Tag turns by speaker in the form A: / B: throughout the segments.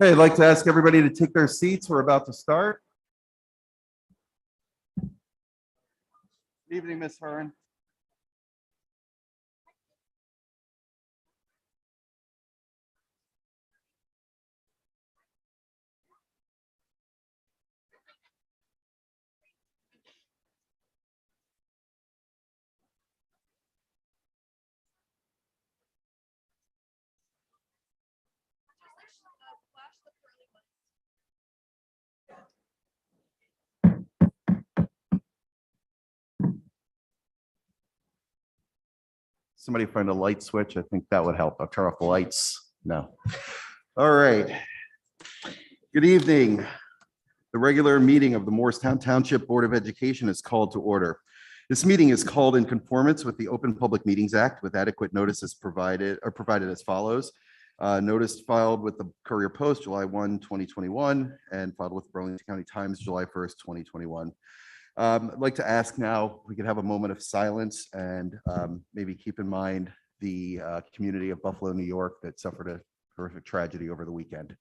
A: Hey, I'd like to ask everybody to take their seats. We're about to start. Good evening, Ms. Hearn. Somebody find a light switch. I think that would help. I'll turn off the lights. No. All right. Good evening. The regular meeting of the Moorestown Township Board of Education is called to order. This meeting is called in conformance with the Open Public Meetings Act with adequate notices provided as follows. Notice filed with the Courier Post, July 1, 2021, and filed with Burlington County Times, July 1st, 2021. I'd like to ask now, we could have a moment of silence and maybe keep in mind the community of Buffalo, New York that suffered a horrific tragedy over the weekend.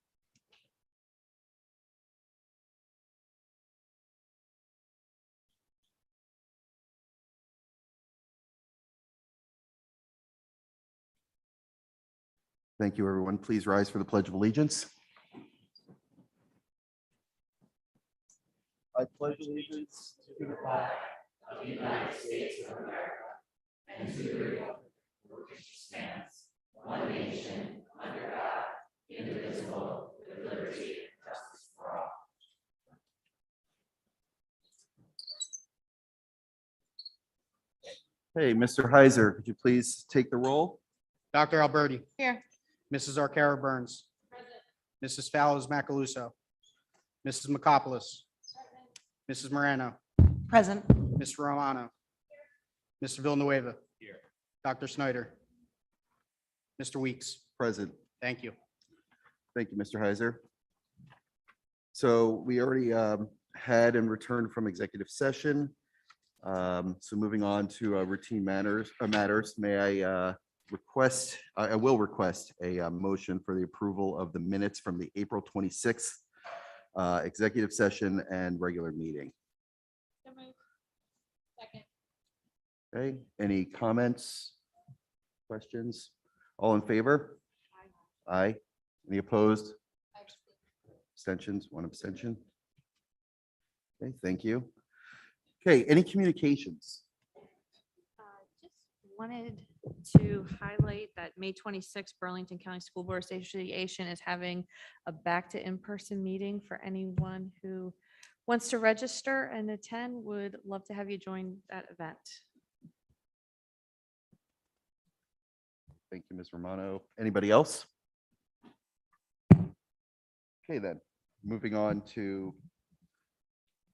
A: Thank you, everyone. Please rise for the Pledge of Allegiance. I pledge allegiance to the flag of the United States of America and to the republic for which it stands, one nation, under God, indivisible, with liberty and justice for all. Hey, Mr. Heiser, could you please take the roll?
B: Dr. Alberti.
C: Here.
B: Mrs. Arcaro Burns.
C: Present.
B: Mrs. Fallows Macaluso. Mrs. Makopoulos. Mrs. Moreno.
C: Present.
B: Mr. Romano. Mr. Villanueva. Here. Dr. Snyder. Mr. Weeks.
A: Present.
B: Thank you.
A: Thank you, Mr. Heiser. So we already had and returned from executive session. So moving on to routine matters. May I I will request a motion for the approval of the minutes from the April 26th executive session and regular meeting.
C: Second.
A: Okay, any comments, questions? All in favor? Aye. Any opposed? Abstentions? One abstention. Okay, thank you. Okay, any communications?
C: Just wanted to highlight that May 26th, Burlington County School Board Association is having a back to in-person meeting for anyone who wants to register and attend. Would love to have you join that event.
A: Thank you, Ms. Romano. Anybody else? Okay, then, moving on to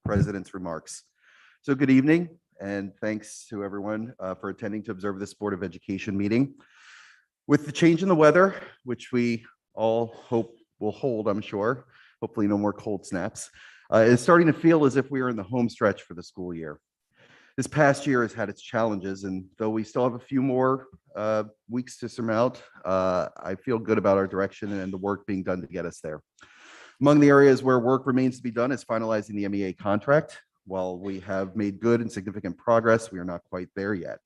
A: President's remarks. So good evening, and thanks to everyone for attending to observe this Board of Education meeting. With the change in the weather, which we all hope will hold, I'm sure, hopefully no more cold snaps, it's starting to feel as if we are in the home stretch for the school year. This past year has had its challenges, and though we still have a few more weeks to surmount, I feel good about our direction and the work being done to get us there. Among the areas where work remains to be done is finalizing the MEA contract. While we have made good and significant progress, we are not quite there yet.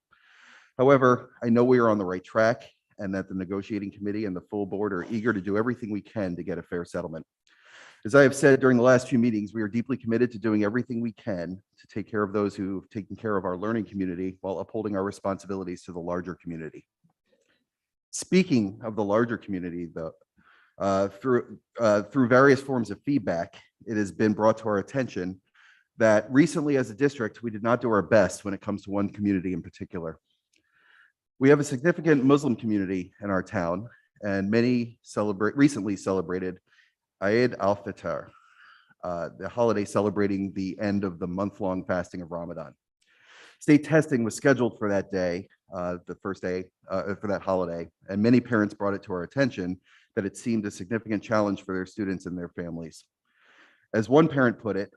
A: However, I know we are on the right track and that the negotiating committee and the full board are eager to do everything we can to get a fair settlement. As I have said during the last few meetings, we are deeply committed to doing everything we can to take care of those who have taken care of our learning community while upholding our responsibilities to the larger community. Speaking of the larger community, though, through various forms of feedback, it has been brought to our attention that recently as a district, we did not do our best when it comes to one community in particular. We have a significant Muslim community in our town, and many recently celebrated Eid al-Fitr, the holiday celebrating the end of the month-long fasting of Ramadan. State testing was scheduled for that day, the first day for that holiday, and many parents brought it to our attention that it seemed a significant challenge for their students and their families. As one parent put it,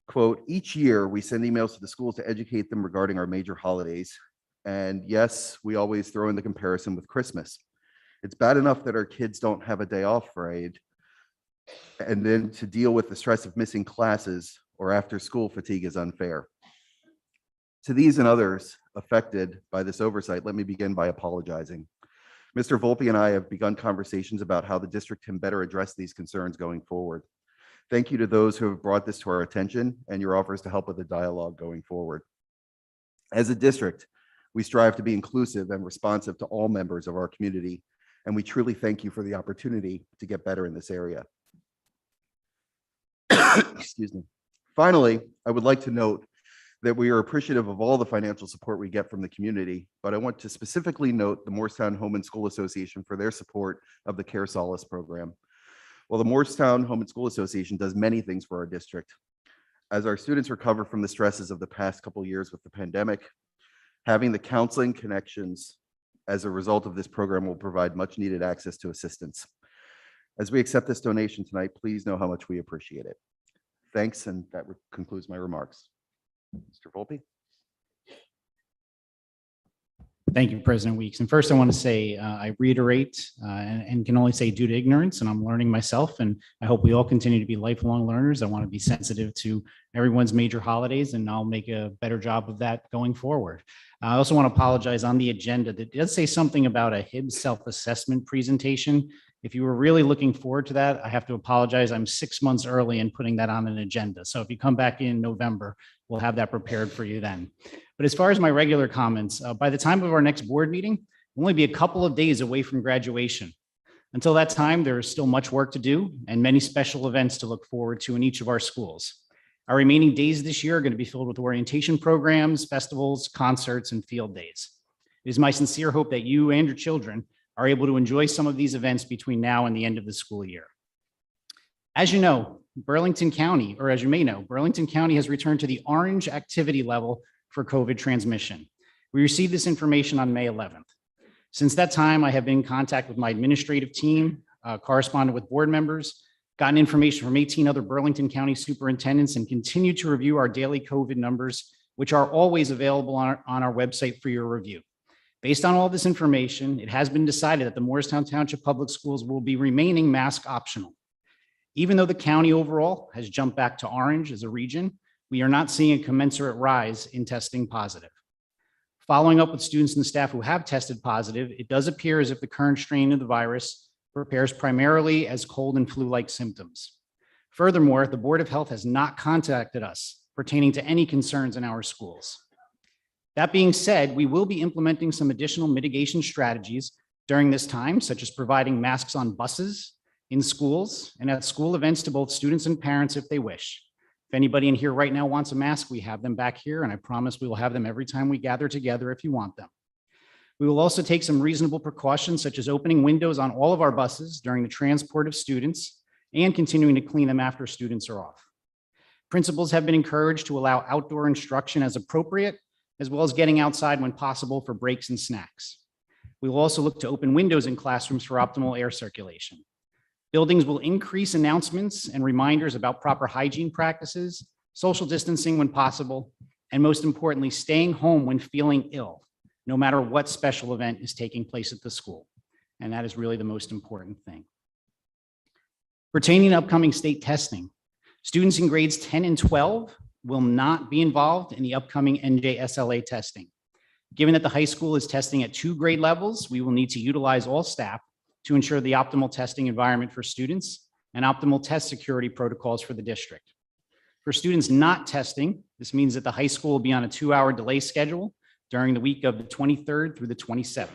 A: quote, "Each year we send emails to the schools to educate them regarding our major holidays. And yes, we always throw in the comparison with Christmas. It's bad enough that our kids don't have a day off for Eid, and then to deal with the stress of missing classes or after school fatigue is unfair." To these and others affected by this oversight, let me begin by apologizing. Mr. Volpe and I have begun conversations about how the district can better address these concerns going forward. Thank you to those who have brought this to our attention and your offers to help with the dialogue going forward. As a district, we strive to be inclusive and responsive to all members of our community, and we truly thank you for the opportunity to get better in this area. Excuse me. Finally, I would like to note that we are appreciative of all the financial support we get from the community, but I want to specifically note the Moorestown Home and School Association for their support of the Care Solace program. Well, the Moorestown Home and School Association does many things for our district. As our students recover from the stresses of the past couple of years with the pandemic, having the counseling connections as a result of this program will provide much needed access to assistance. As we accept this donation tonight, please know how much we appreciate it. Thanks, and that concludes my remarks. Mr. Volpe.
D: Thank you, President Weeks. And first, I want to say I reiterate and can only say due to ignorance, and I'm learning myself, and I hope we all continue to be lifelong learners. I want to be sensitive to everyone's major holidays, and I'll make a better job of that going forward. I also want to apologize on the agenda. That does say something about a HIBS self-assessment presentation. If you were really looking forward to that, I have to apologize. I'm 6 months early in putting that on an agenda. So if you come back in November, we'll have that prepared for you then. But as far as my regular comments, by the time of our next board meeting, we'll only be a couple of days away from graduation. Until that time, there is still much work to do and many special events to look forward to in each of our schools. Our remaining days this year are going to be filled with orientation programs, festivals, concerts, and field days. It is my sincere hope that you and your children are able to enjoy some of these events between now and the end of the school year. As you know, Burlington County, or as you may know, Burlington County has returned to the orange activity level for COVID transmission. We received this information on May 11th. Since that time, I have been in contact with my administrative team, corresponded with board members, gotten information from 18 other Burlington County superintendents, and continue to review our daily COVID numbers, which are always available on our website for your review. Based on all this information, it has been decided that the Moorestown Township Public Schools will be remaining mask optional. Even though the county overall has jumped back to orange as a region, we are not seeing a commensurate rise in testing positive. Following up with students and staff who have tested positive, it does appear as if the current strain of the virus prepares primarily as cold and flu-like symptoms. Furthermore, the Board of Health has not contacted us pertaining to any concerns in our schools. That being said, we will be implementing some additional mitigation strategies during this time, such as providing masks on buses, in schools, and at school events to both students and parents if they wish. If anybody in here right now wants a mask, we have them back here, and I promise we will have them every time we gather together if you want them. We will also take some reasonable precautions, such as opening windows on all of our buses during the transport of students and continuing to clean them after students are off. Principals have been encouraged to allow outdoor instruction as appropriate, as well as getting outside when possible for breaks and snacks. We will also look to open windows in classrooms for optimal air circulation. Buildings will increase announcements and reminders about proper hygiene practices, social distancing when possible, and most importantly, staying home when feeling ill, no matter what special event is taking place at the school. And that is really the most important thing. Pertaining to upcoming state testing, students in grades 10 and 12 will not be involved in the upcoming NJSLA testing. Given that the high school is testing at 2 grade levels, we will need to utilize all staff to ensure the optimal testing environment for students and optimal test security protocols for the district. For students not testing, this means that the high school will be on a 2-hour delay schedule during the week of the 23rd through the 27th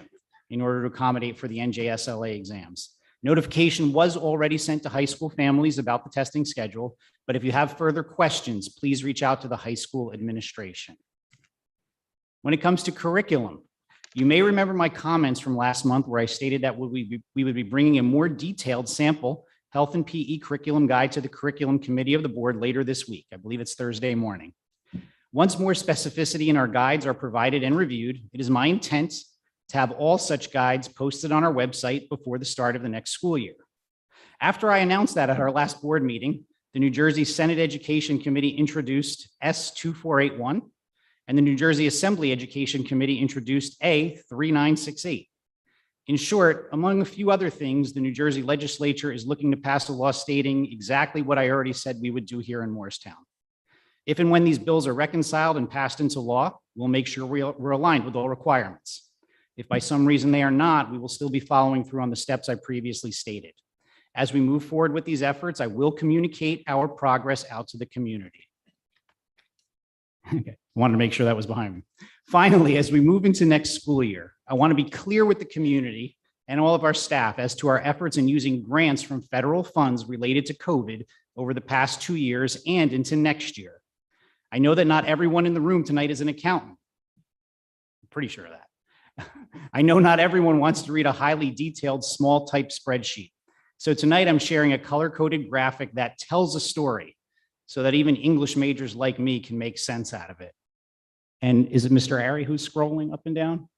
D: in order to accommodate for the NJSLA exams. Notification was already sent to high school families about the testing schedule, but if you have further questions, please reach out to the high school administration. When it comes to curriculum, you may remember my comments from last month where I stated that we would be bringing a more detailed sample health and PE curriculum guide to the curriculum committee of the board later this week. I believe it's Thursday morning. Once more specificity in our guides are provided and reviewed, it is my intent to have all such guides posted on our website before the start of the next school year. After I announced that at our last board meeting, the New Jersey Senate Education Committee introduced S2481, and the New Jersey Assembly Education Committee introduced A3968. In short, among a few other things, the New Jersey legislature is looking to pass a law stating exactly what I already said we would do here in Moorestown. If and when these bills are reconciled and passed into law, we'll make sure we're aligned with all requirements. If by some reason they are not, we will still be following through on the steps I previously stated. As we move forward with these efforts, I will communicate our progress out to the community. Okay, wanted to make sure that was behind me. Finally, as we move into next school year, I want to be clear with the community and all of our staff as to our efforts in using grants from federal funds related to COVID over the past 2 years and into next year. I know that not everyone in the room tonight is an accountant. I'm pretty sure of that. I know not everyone wants to read a highly detailed small type spreadsheet. So tonight I'm sharing a color-coded graphic that tells a story so that even English majors like me can make sense out of it. And is it Mr. Ari who's scrolling up and down?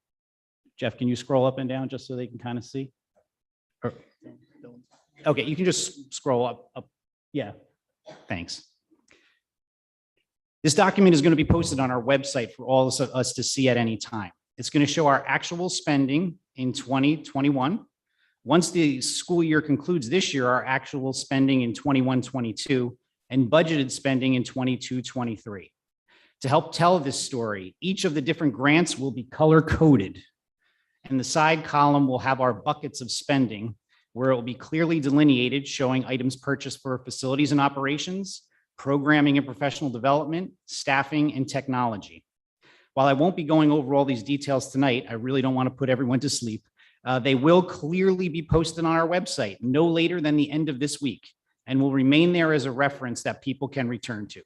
D: Jeff, can you scroll up and down just so they can kind of see? Okay, you can just scroll up. Yeah, thanks. This document is going to be posted on our website for all of us to see at any time. It's going to show our actual spending in 2021. Once the school year concludes this year, our actual spending in 21-22 and budgeted spending in 22-23. To help tell this story, each of the different grants will be color coded, and the side column will have our buckets of spending where it will be clearly delineated, showing items purchased for facilities and operations, programming and professional development, staffing, and technology. While I won't be going over all these details tonight, I really don't want to put everyone to sleep. They will clearly be posted on our website no later than the end of this week and will remain there as a reference that people can return to.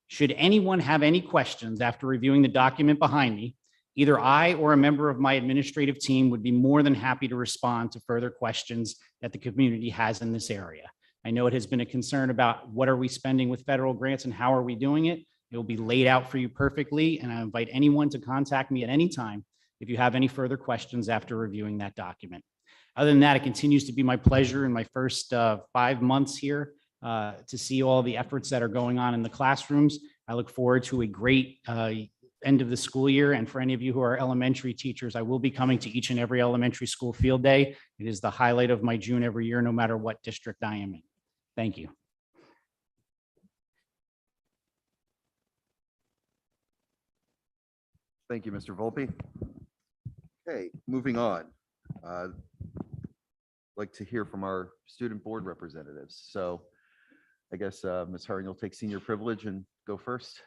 D: Should anyone have any questions after reviewing the document behind me, either I or a member of my administrative team would be more than happy to respond to further questions that the community has in this area. I know it has been a concern about what are we spending with federal grants and how are we doing it. It will be laid out for you perfectly, and I invite anyone to contact me at any time if you have any further questions after reviewing that document. Other than that, it continues to be my pleasure in my first 5 months here to see all the efforts that are going on in the classrooms. I look forward to a great end of the school year. And for any of you who are elementary teachers, I will be coming to each and every elementary school field day. It is the highlight of my June every year, no matter what district I am in. Thank you.
A: Thank you, Mr. Volpe. Okay, moving on. Like to hear from our student board representatives. So I guess Ms. Herring will take senior privilege and go first.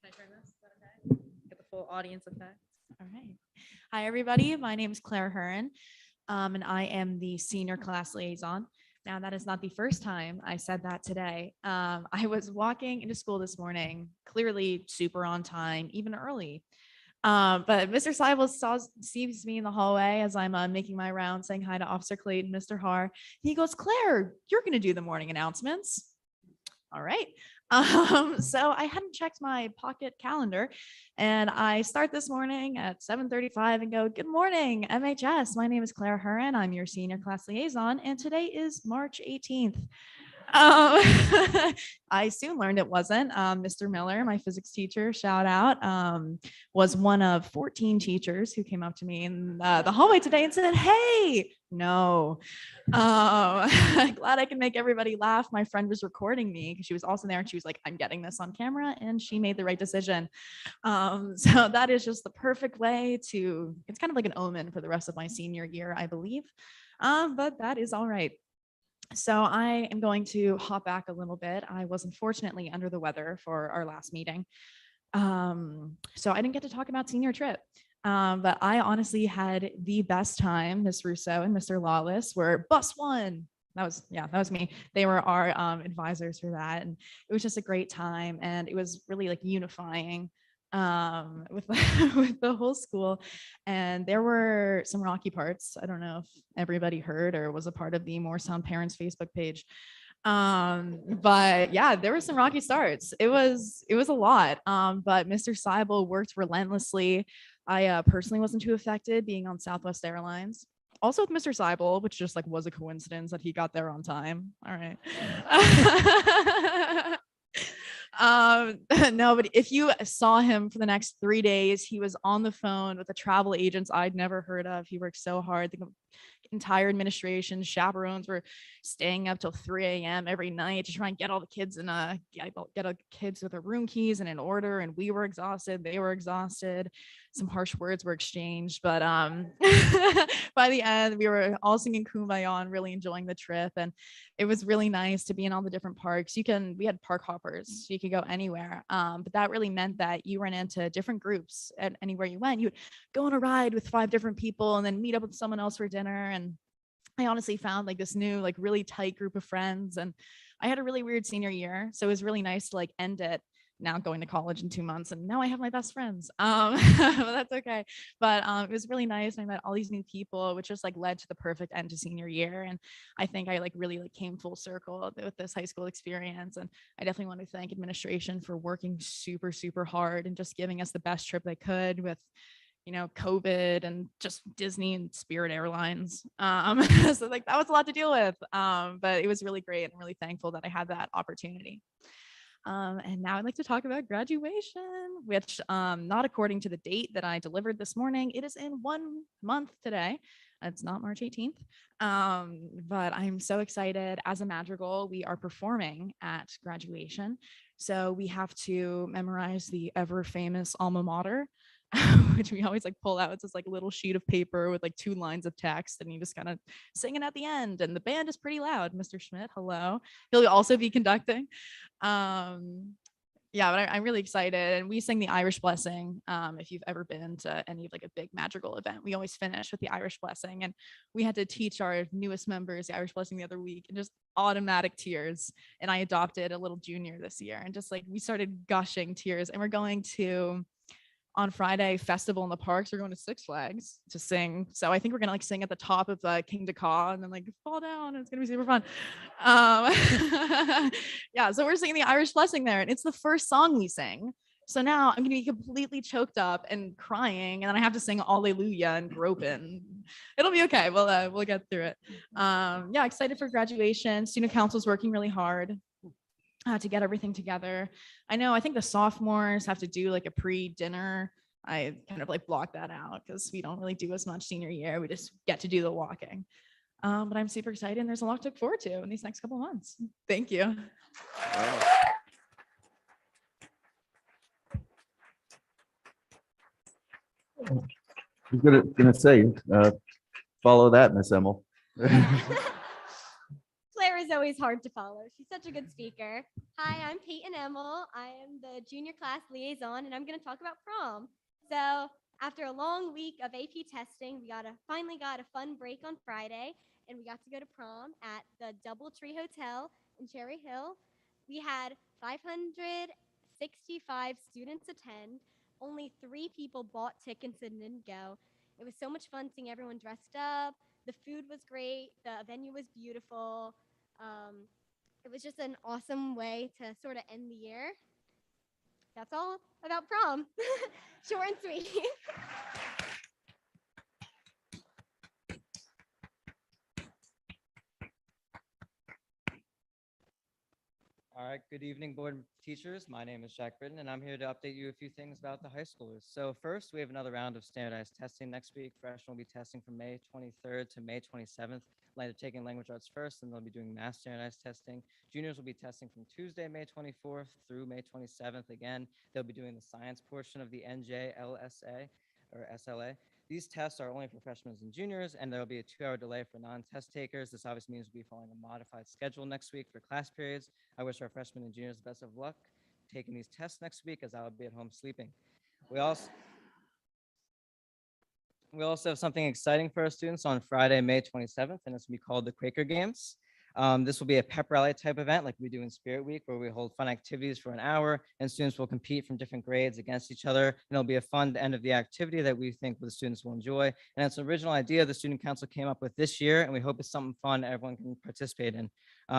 C: Can I turn this? Is that okay? Get the full audience effect.
E: All right. Hi, everybody. My name is Claire Hearn, and I am the senior class liaison. Now, that is not the first time I said that today. I was walking into school this morning, clearly super on time, even early. But Mr. Seibel sees me in the hallway as I'm making my round, saying hi to Officer Clayton, Mr. Har. He goes, "Claire, you're going to do the morning announcements." All right. So I hadn't checked my pocket calendar, and I start this morning at 7:35 and go, "Good morning, MHS. My name is Claire Hearn. I'm your senior class liaison, and today is March 18th. I soon learned it wasn't. Mr. Miller, my physics teacher, shout out, was one of 14 teachers who came up to me in the hallway today and said, "Hey, no." Glad I can make everybody laugh. My friend was recording me because she was also there and she was like, "I'm getting this on camera," and she made the right decision. So that is just the perfect way to, it's kind of like an omen for the rest of my senior year, I believe. But that is all right. So I am going to hop back a little bit. I was unfortunately under the weather for our last meeting. So I didn't get to talk about senior trip. But I honestly had the best time. Miss Russo and Mr. Lawless were bus one. That was me. They were our advisors for that. And it was just a great time. And it was really like unifying with with the whole school. And there were some rocky parts. I don't know if everybody heard or was a part of the Moorestown parents Facebook page. But yeah, there were some rocky starts. It was a lot. But Mr. Seibel worked relentlessly. I personally wasn't too affected being on Southwest Airlines. Also with Mr. Seibel, which just like was a coincidence that he got there on time. All right. No, but if you saw him for the next 3 days, he was on the phone with the travel agents I'd never heard of. He worked so hard. The entire administration, chaperones were staying up till 3 a.m. every night to try and get all the kids in get all the kids with their room keys and in order. And we were exhausted. They were exhausted. Some harsh words were exchanged, but by the end, we were all singing Kumbaya and really enjoying the trip. And it was really nice to be in all the different parks. We had park hoppers, so you could go anywhere. But that really meant that you ran into different groups at anywhere you went. You would go on a ride with 5 different people and then meet up with someone else for dinner. And I honestly found like this new, like really tight group of friends. And I had a really weird senior year. So it was really nice to like end it now going to college in 2 months. And now I have my best friends. But that's okay. But it was really nice. I met all these new people, which just like led to the perfect end to senior year. And I think I like really like came full circle with this high school experience. And I definitely want to thank administration for working super, super hard and just giving us the best trip they could with, you know, COVID and just Disney and Spirit Airlines. So like that was a lot to deal with. But it was really great and really thankful that I had that opportunity. And now I'd like to talk about graduation, which not according to the date that I delivered this morning. It is in 1 month today. It's not March 18th. But I'm so excited. As a madrigal, we are performing at graduation. So we have to memorize the ever famous alma mater, which we always like pull out. It's this like little sheet of paper with like 2 lines of text, and you just kind of sing it at the end. And the band is pretty loud. Mr. Schmidt, hello. He'll also be conducting. Yeah, but I'm really excited. And we sing the Irish Blessing. If you've ever been to any of like a big madrigal event, we always finish with the Irish Blessing. And we had to teach our newest members the Irish Blessing the other week, and just automatic tears. And I adopted a little junior this year, and just like we started gushing tears. And we're going to, on Friday, festival in the parks. We're going to Six Flags to sing. So I think we're gonna like sing at the top of King Dacaw and then like fall down. And it's gonna be super fun. Yeah, so we're singing the Irish Blessing there, and it's the first song we sing. So now I'm gonna be completely choked up and crying, and then I have to sing Alleluia and groping. It'll be okay. We'll get through it. Yeah, excited for graduation. Student council's working really hard to get everything together. I think the sophomores have to do like a pre-dinner. I kind of like block that out because we don't really do as much senior year. We just get to do the walking. But I'm super excited, and there's a lot to look forward to in these next couple months. Thank you.
A: I was gonna say, follow that, Miss Emmel.
F: Claire is always hard to follow. She's such a good speaker. Hi, I'm Peyton Emmel. I am the junior class liaison, and I'm going to talk about prom. So after a long week of AP testing, we finally got a fun break on Friday, and we got to go to prom at the Doubletree Hotel in Cherry Hill. We had 565 students attend. Only 3 people bought tickets and didn't go. It was so much fun seeing everyone dressed up. The food was great. The venue was beautiful. It was just an awesome way to sort of end the year. That's all about prom. Short and sweet.
G: All right, good evening, board and teachers. My name is Jack Britton, and I'm here to update you a few things about the high schoolers. So first, we have another round of standardized testing next week. Freshmen will be testing from May 23rd to May 27th. They're taking language arts first, and they'll be doing math standardized testing. Juniors will be testing from Tuesday, May 24th through May 27th. Again, they'll be doing the science portion of the NJLSA or SLA. These tests are only for freshmen and juniors, and there will be a 2-hour delay for non-test takers. This obviously means we'll be following a modified schedule next week for class periods. I wish our freshmen and juniors the best of luck taking these tests next week, as I will be at home sleeping. We also have something exciting for our students on Friday, May 27th, and it's going to be called the Quaker Games. This will be a pep rally type event like we do in Spirit Week, where we hold fun activities for an hour and students will compete from different grades against each other. And it'll be a fun end of the activity that we think the students will enjoy. And it's an original idea the student council came up with this year, and we hope it's something fun everyone can participate in.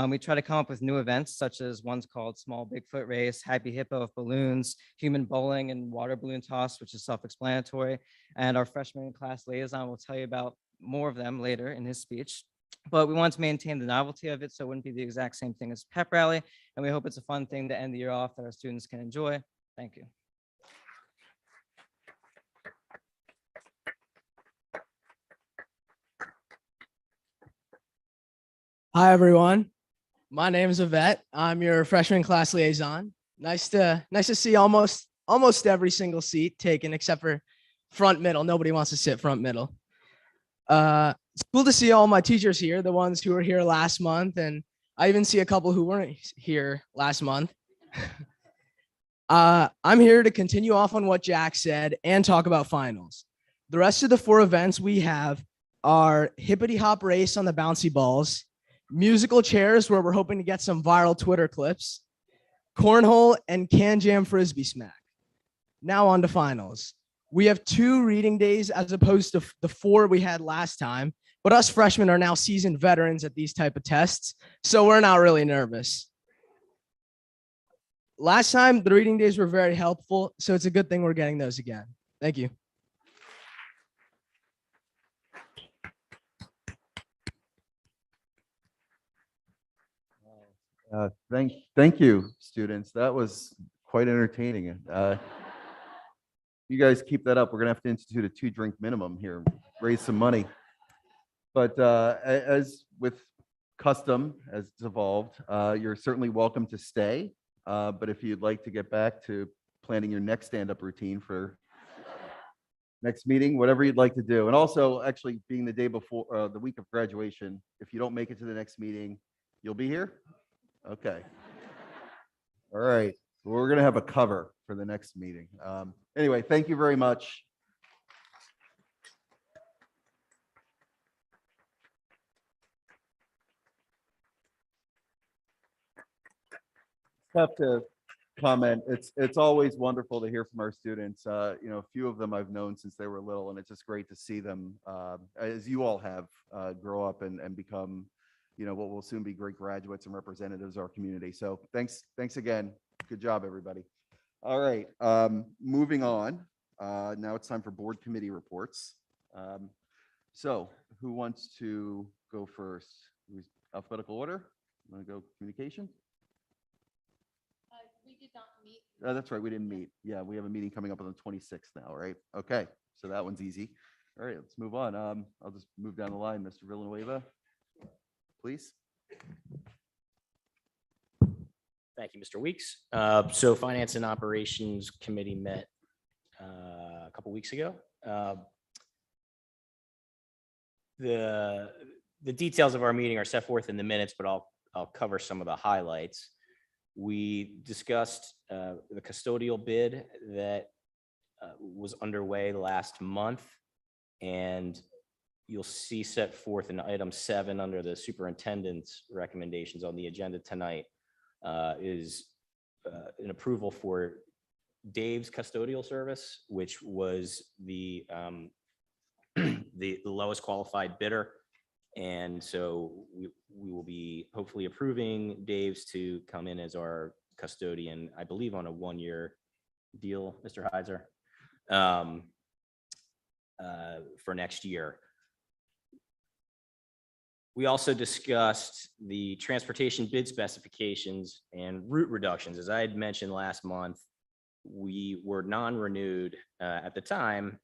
G: We try to come up with new events, such as one's called Small Bigfoot Race, Happy Hippo of Balloons, Human Bowling, and Water Balloon Toss, which is self-explanatory. And our freshman class liaison will tell you about more of them later in his speech. But we want to maintain the novelty of it, so it wouldn't be the exact same thing as pep rally. And we hope it's a fun thing to end the year off that our students can enjoy. Thank you.
H: Hi, everyone. My name is Yvette. I'm your freshman class liaison. Nice to see almost every single seat taken except for front middle. Nobody wants to sit front middle. It's cool to see all my teachers here, the ones who were here last month, and I even see a couple who weren't here last month. I'm here to continue off on what Jack said and talk about finals. The rest of the 4 events we have are hippity hop race on the bouncy balls, musical chairs where we're hoping to get some viral Twitter clips, cornhole, and can jam frisbee smack. Now on to finals. We have 2 reading days as opposed to the 4 we had last time, but us freshmen are now seasoned veterans at these type of tests, so we're not really nervous. Last time, the reading days were very helpful, so it's a good thing we're getting those again. Thank you.
A: Thank you, students. That was quite entertaining. You guys keep that up. We're gonna have to institute a 2-drink minimum here, raise some money. But as with custom, as it's evolved, you're certainly welcome to stay. But if you'd like to get back to planning your next stand-up routine for next meeting, whatever you'd like to do. And also, actually, being the day before, the week of graduation, if you don't make it to the next meeting, you'll be here? Okay. All right. We're going to have a cover for the next meeting. Anyway, thank you very much. Have to comment. It's always wonderful to hear from our students. A few of them I've known since they were little, and it's just great to see them, as you all have, grow up and become, what will soon be great graduates and representatives of our community. So thanks again. Good job, everybody. All right, moving on. Now it's time for board committee reports. So who wants to go first? Alphabetical order? Want to go communication?
C: We did not meet.
A: That's right, we didn't meet. Yeah, we have a meeting coming up on the 26th now, right? Okay, so that one's easy. All right, let's move on. I'll just move down the line. Mr. Villanueva, please.
I: Thank you, Mr. Weeks. So Finance and Operations Committee met a couple weeks ago. The details of our meeting are set forth in the minutes, but I'll cover some of the highlights. We discussed the custodial bid that was underway last month, and you'll see set forth in item 7 under the superintendent's recommendations on the agenda tonight is an approval for Dave's custodial service, which was the the lowest qualified bidder. And so we will be hopefully approving Dave's to come in as our custodian, I believe on a 1-year deal, Mr. Heiser, for next year. We also discussed the transportation bid specifications and route reductions. As I had mentioned last month, we were non-renewed at the time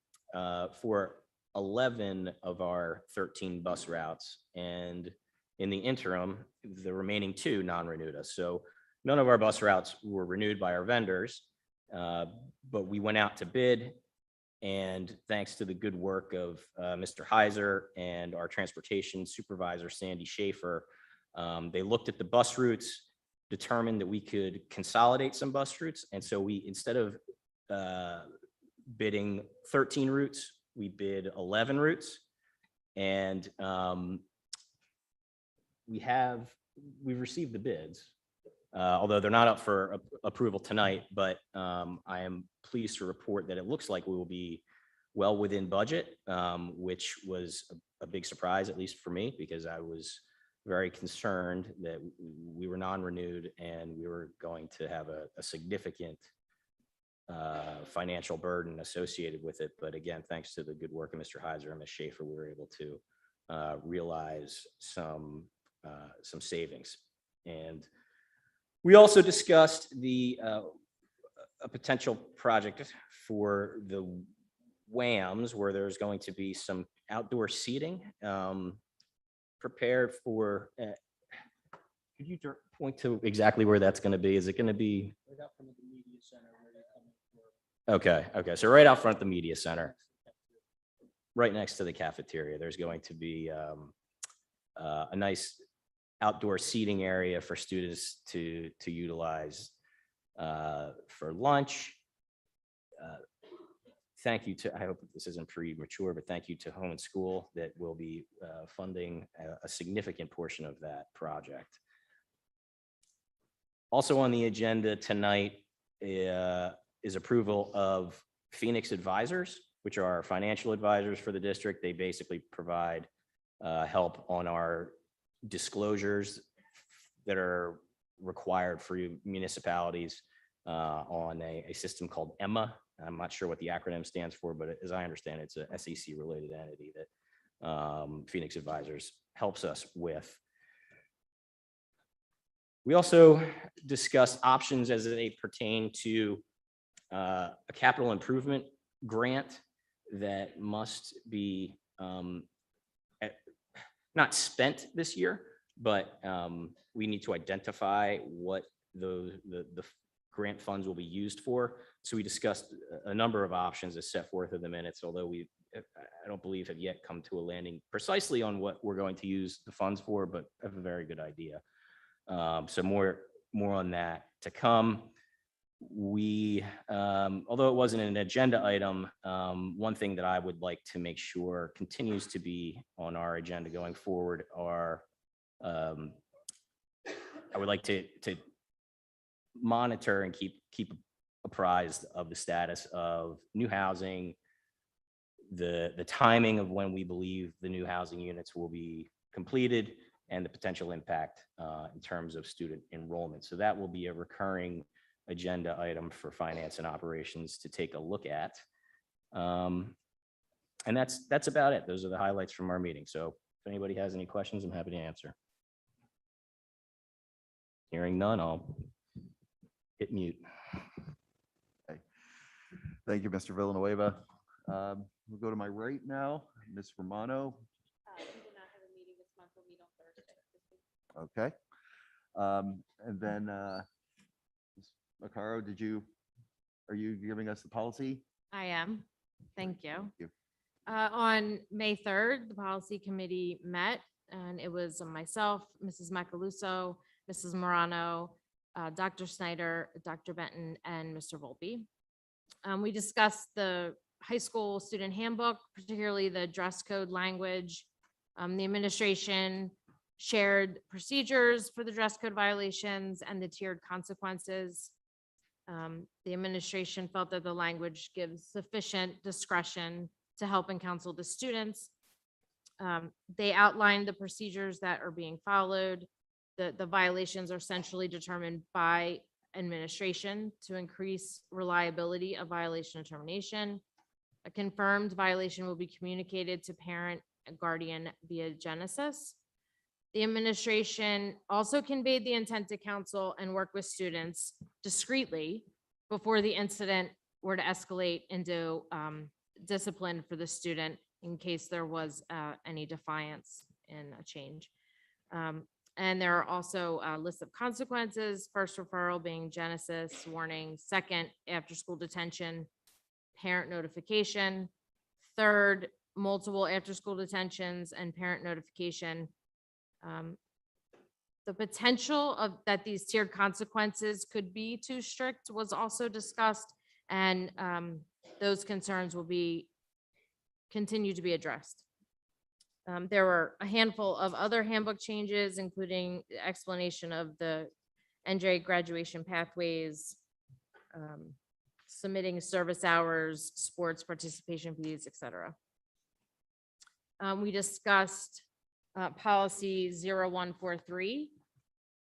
I: for 11 of our 13 bus routes. And in the interim, the remaining 2 non-renewed us. So none of our bus routes were renewed by our vendors, but we went out to bid. And thanks to the good work of Mr. Heiser and our transportation supervisor, Sandy Schaefer, they looked at the bus routes, determined that we could consolidate some bus routes. And so we, instead of bidding 13 routes, we bid 11 routes. And we've received the bids, although they're not up for approval tonight, but I am pleased to report that it looks like we will be well within budget, which was a big surprise, at least for me, because I was very concerned that we were non-renewed and we were going to have a significant financial burden associated with it. But again, thanks to the good work of Mr. Heiser and Ms. Schaefer, we were able to realize some savings. And we also discussed a potential project for the WAMs, where there's going to be some outdoor seating prepared for. Could you point to exactly where that's going to be? Is it going to be? Right out front of the media center. Okay. So right out front of the media center, right next to the cafeteria, there's going to be a nice outdoor seating area for students to utilize for lunch. Thank you to, I hope this isn't premature, but thank you to Home and School that will be funding a significant portion of that project. Also on the agenda tonight is approval of Phoenix Advisors, which are our financial advisors for the district. They basically provide help on our disclosures that are required for municipalities on a system called EMMA. I'm not sure what the acronym stands for, but as I understand, it's a SEC related entity that Phoenix Advisors helps us with. We also discussed options as they pertain to a capital improvement grant that must be not spent this year, but we need to identify what the grant funds will be used for. So we discussed a number of options as set forth in the minutes, although I don't believe have yet come to a landing precisely on what we're going to use the funds for, but have a very good idea. So more on that to come. We, although it wasn't an agenda item, one thing that I would like to make sure continues to be on our agenda going forward are, I would like to monitor and keep apprised of the status of new housing, the timing of when we believe the new housing units will be completed, and the potential impact in terms of student enrollment. So that will be a recurring agenda item for finance and operations to take a look at. And that's about it. Those are the highlights from our meeting. So if anybody has any questions, I'm happy to answer. Hearing none, I'll hit mute.
A: Okay. Thank you, Mr. Villanueva. We'll go to my right now, Ms. Romano.
C: We do not have a meeting this month. We'll meet on Thursday.
A: Okay. And then Ms. Macaro, are you giving us the policy?
J: I am. Thank you.
A: Thank you.
J: On May 3rd, the policy committee met, and it was myself, Mrs. Macaluso, Mrs. Morano, Dr. Snyder, Dr. Benton, and Mr. Volpe. We discussed the high school student handbook, particularly the dress code language. The administration shared procedures for the dress code violations and the tiered consequences. The administration felt that the language gives sufficient discretion to help and counsel the students. They outlined the procedures that are being followed. The violations are centrally determined by administration to increase reliability of violation determination. A confirmed violation will be communicated to parent and guardian via Genesis. The administration also conveyed the intent to counsel and work with students discreetly before the incident were to escalate into discipline for the student in case there was any defiance in a change. And there are also lists of consequences, first referral being Genesis, warning, second, after-school detention, parent notification, third, multiple after-school detentions and parent notification. The potential of that these tiered consequences could be too strict was also discussed, and those concerns will continue to be addressed. There were a handful of other handbook changes, including the explanation of the NJ graduation pathways, submitting service hours, sports participation fees, etc. We discussed policy 0143,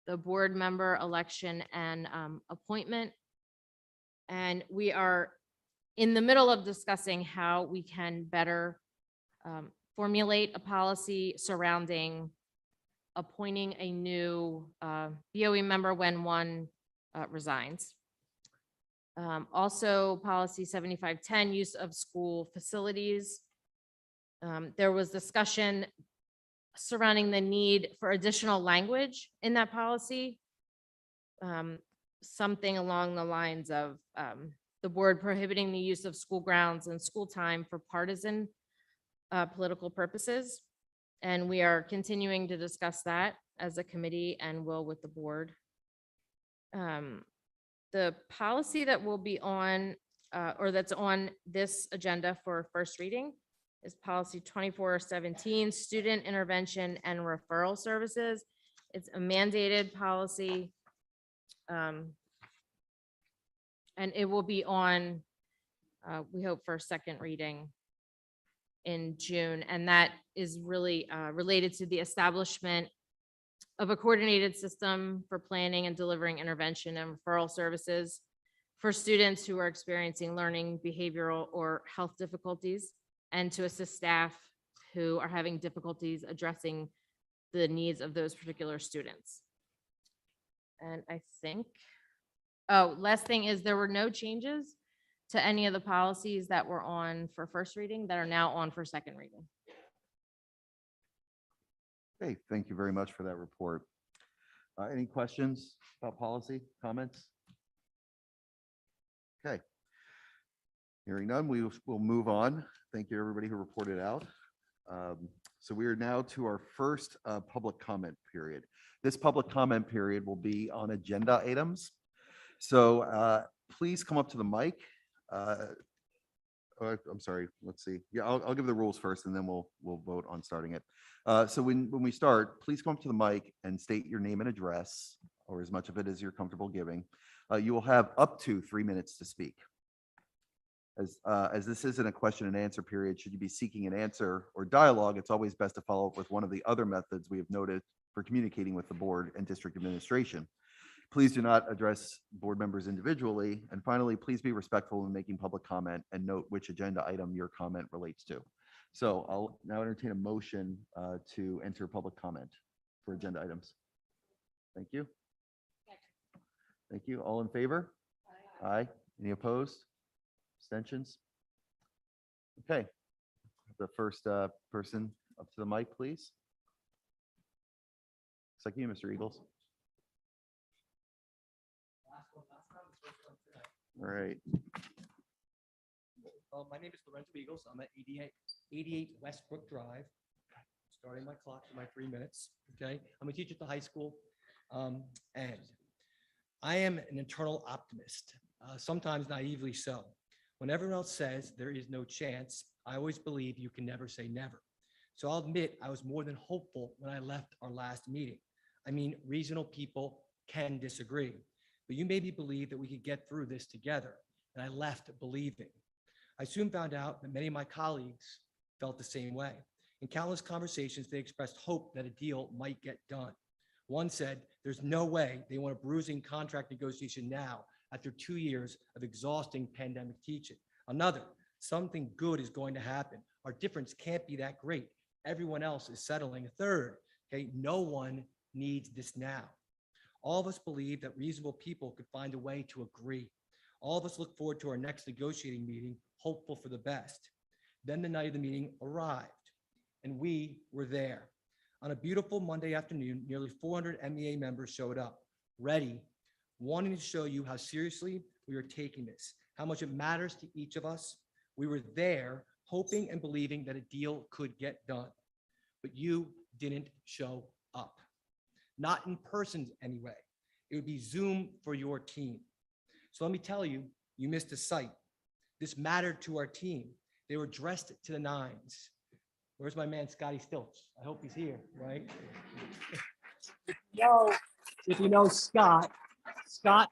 J: the board member election and appointment. And we are in the middle of discussing how we can better formulate a policy surrounding appointing a new BOE member when one resigns. Also, policy 7510, use of school facilities. There was discussion surrounding the need for additional language in that policy. Something along the lines of the board prohibiting the use of school grounds and school time for partisan political purposes. And we are continuing to discuss that as a committee and will with the board. The policy that will be on or that's on this agenda for first reading is policy 2417, student intervention and referral services. It's a mandated policy. And it will be on, we hope, for second reading in June. And that is really related to the establishment of a coordinated system for planning and delivering intervention and referral services for students who are experiencing learning, behavioral, or health difficulties, and to assist staff who are having difficulties addressing the needs of those particular students. And I think, oh, last thing is there were no changes to any of the policies that were on for first reading that are now on for second reading.
A: Okay, thank you very much for that report. Any questions about policy, comments? Okay. Hearing none, we will move on. Thank you, everybody who reported out. So we are now to our first public comment period. This public comment period will be on agenda items. So please come up to the mic. I'm sorry, let's see. Yeah, I'll give the rules first and then we'll vote on starting it. So when we start, please come up to the mic and state your name and address, or as much of it as you're comfortable giving. You will have up to 3 minutes to speak. As this isn't a question and answer period, should you be seeking an answer or dialogue, it's always best to follow up with one of the other methods we have noted for communicating with the board and district administration. Please do not address board members individually. And finally, please be respectful in making public comment and note which agenda item your comment relates to. So I'll now entertain a motion to enter public comment for agenda items. Thank you. Thank you. All in favor? Aye. Any opposed? Abstentions? Okay. The first person up to the mic, please. Looks like you, Mr. Eagles. All right.
K: My name is Lorenzo Eagles. I'm at 88 Westbrook Drive. Starting my clock for my 3 minutes. Okay. I'm a teacher at the high school. And I am an internal optimist, sometimes naively so. When everyone else says there is no chance, I always believe you can never say never. So I'll admit I was more than hopeful when I left our last meeting. I mean, reasonable people can disagree, but you made me believe that we could get through this together, and I left believing. I soon found out that many of my colleagues felt the same way. In countless conversations, they expressed hope that a deal might get done. One said, there's no way they want a bruising contract negotiation now after 2 years of exhausting pandemic teaching. Another, something good is going to happen. Our difference can't be that great. Everyone else is settling. A third, okay, no one needs this now. All of us believe that reasonable people could find a way to agree. All of us look forward to our next negotiating meeting, hopeful for the best. Then the night of the meeting arrived, and we were there. On a beautiful Monday afternoon, nearly 400 MEA members showed up, ready, wanting to show you how seriously we are taking this, how much it matters to each of us. We were there, hoping and believing that a deal could get done, but you didn't show up. Not in person anyway. It would be Zoom for your team. So let me tell you, you missed a sight. This mattered to our team. They were dressed to the nines. Where's my man, Scotty Stilts? I hope he's here, right? If you know Scott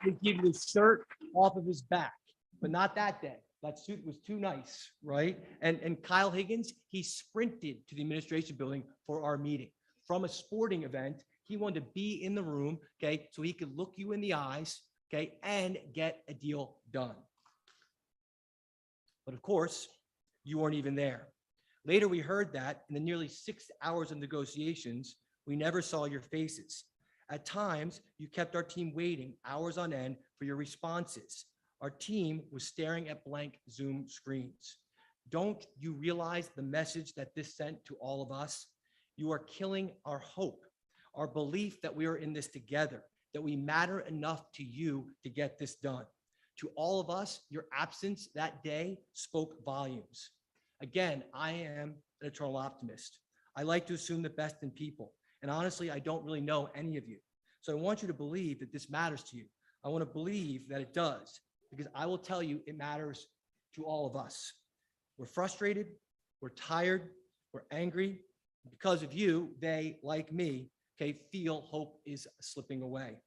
K: would give you his shirt off of his back, but not that day. That suit was too nice, right? And Kyle Higgins, he sprinted to the administration building for our meeting. From a sporting event, he wanted to be in the room, okay, so he could look you in the eyes, okay, and get a deal done. But of course, you weren't even there. Later, we heard that in the nearly 6 hours of negotiations, we never saw your faces. At times, you kept our team waiting hours on end for your responses. Our team was staring at blank Zoom screens. Don't you realize the message that this sent to all of us? You are killing our hope, our belief that we are in this together, that we matter enough to you to get this done. To all of us, your absence that day spoke volumes. Again, I am an eternal optimist. I like to assume the best in people. And honestly, I don't really know any of you. So I want you to believe that this matters to you. I want to believe that it does, because I will tell you it matters to all of us. We're frustrated, we're tired, we're angry. Because of you, they, like me, okay, feel hope is slipping away.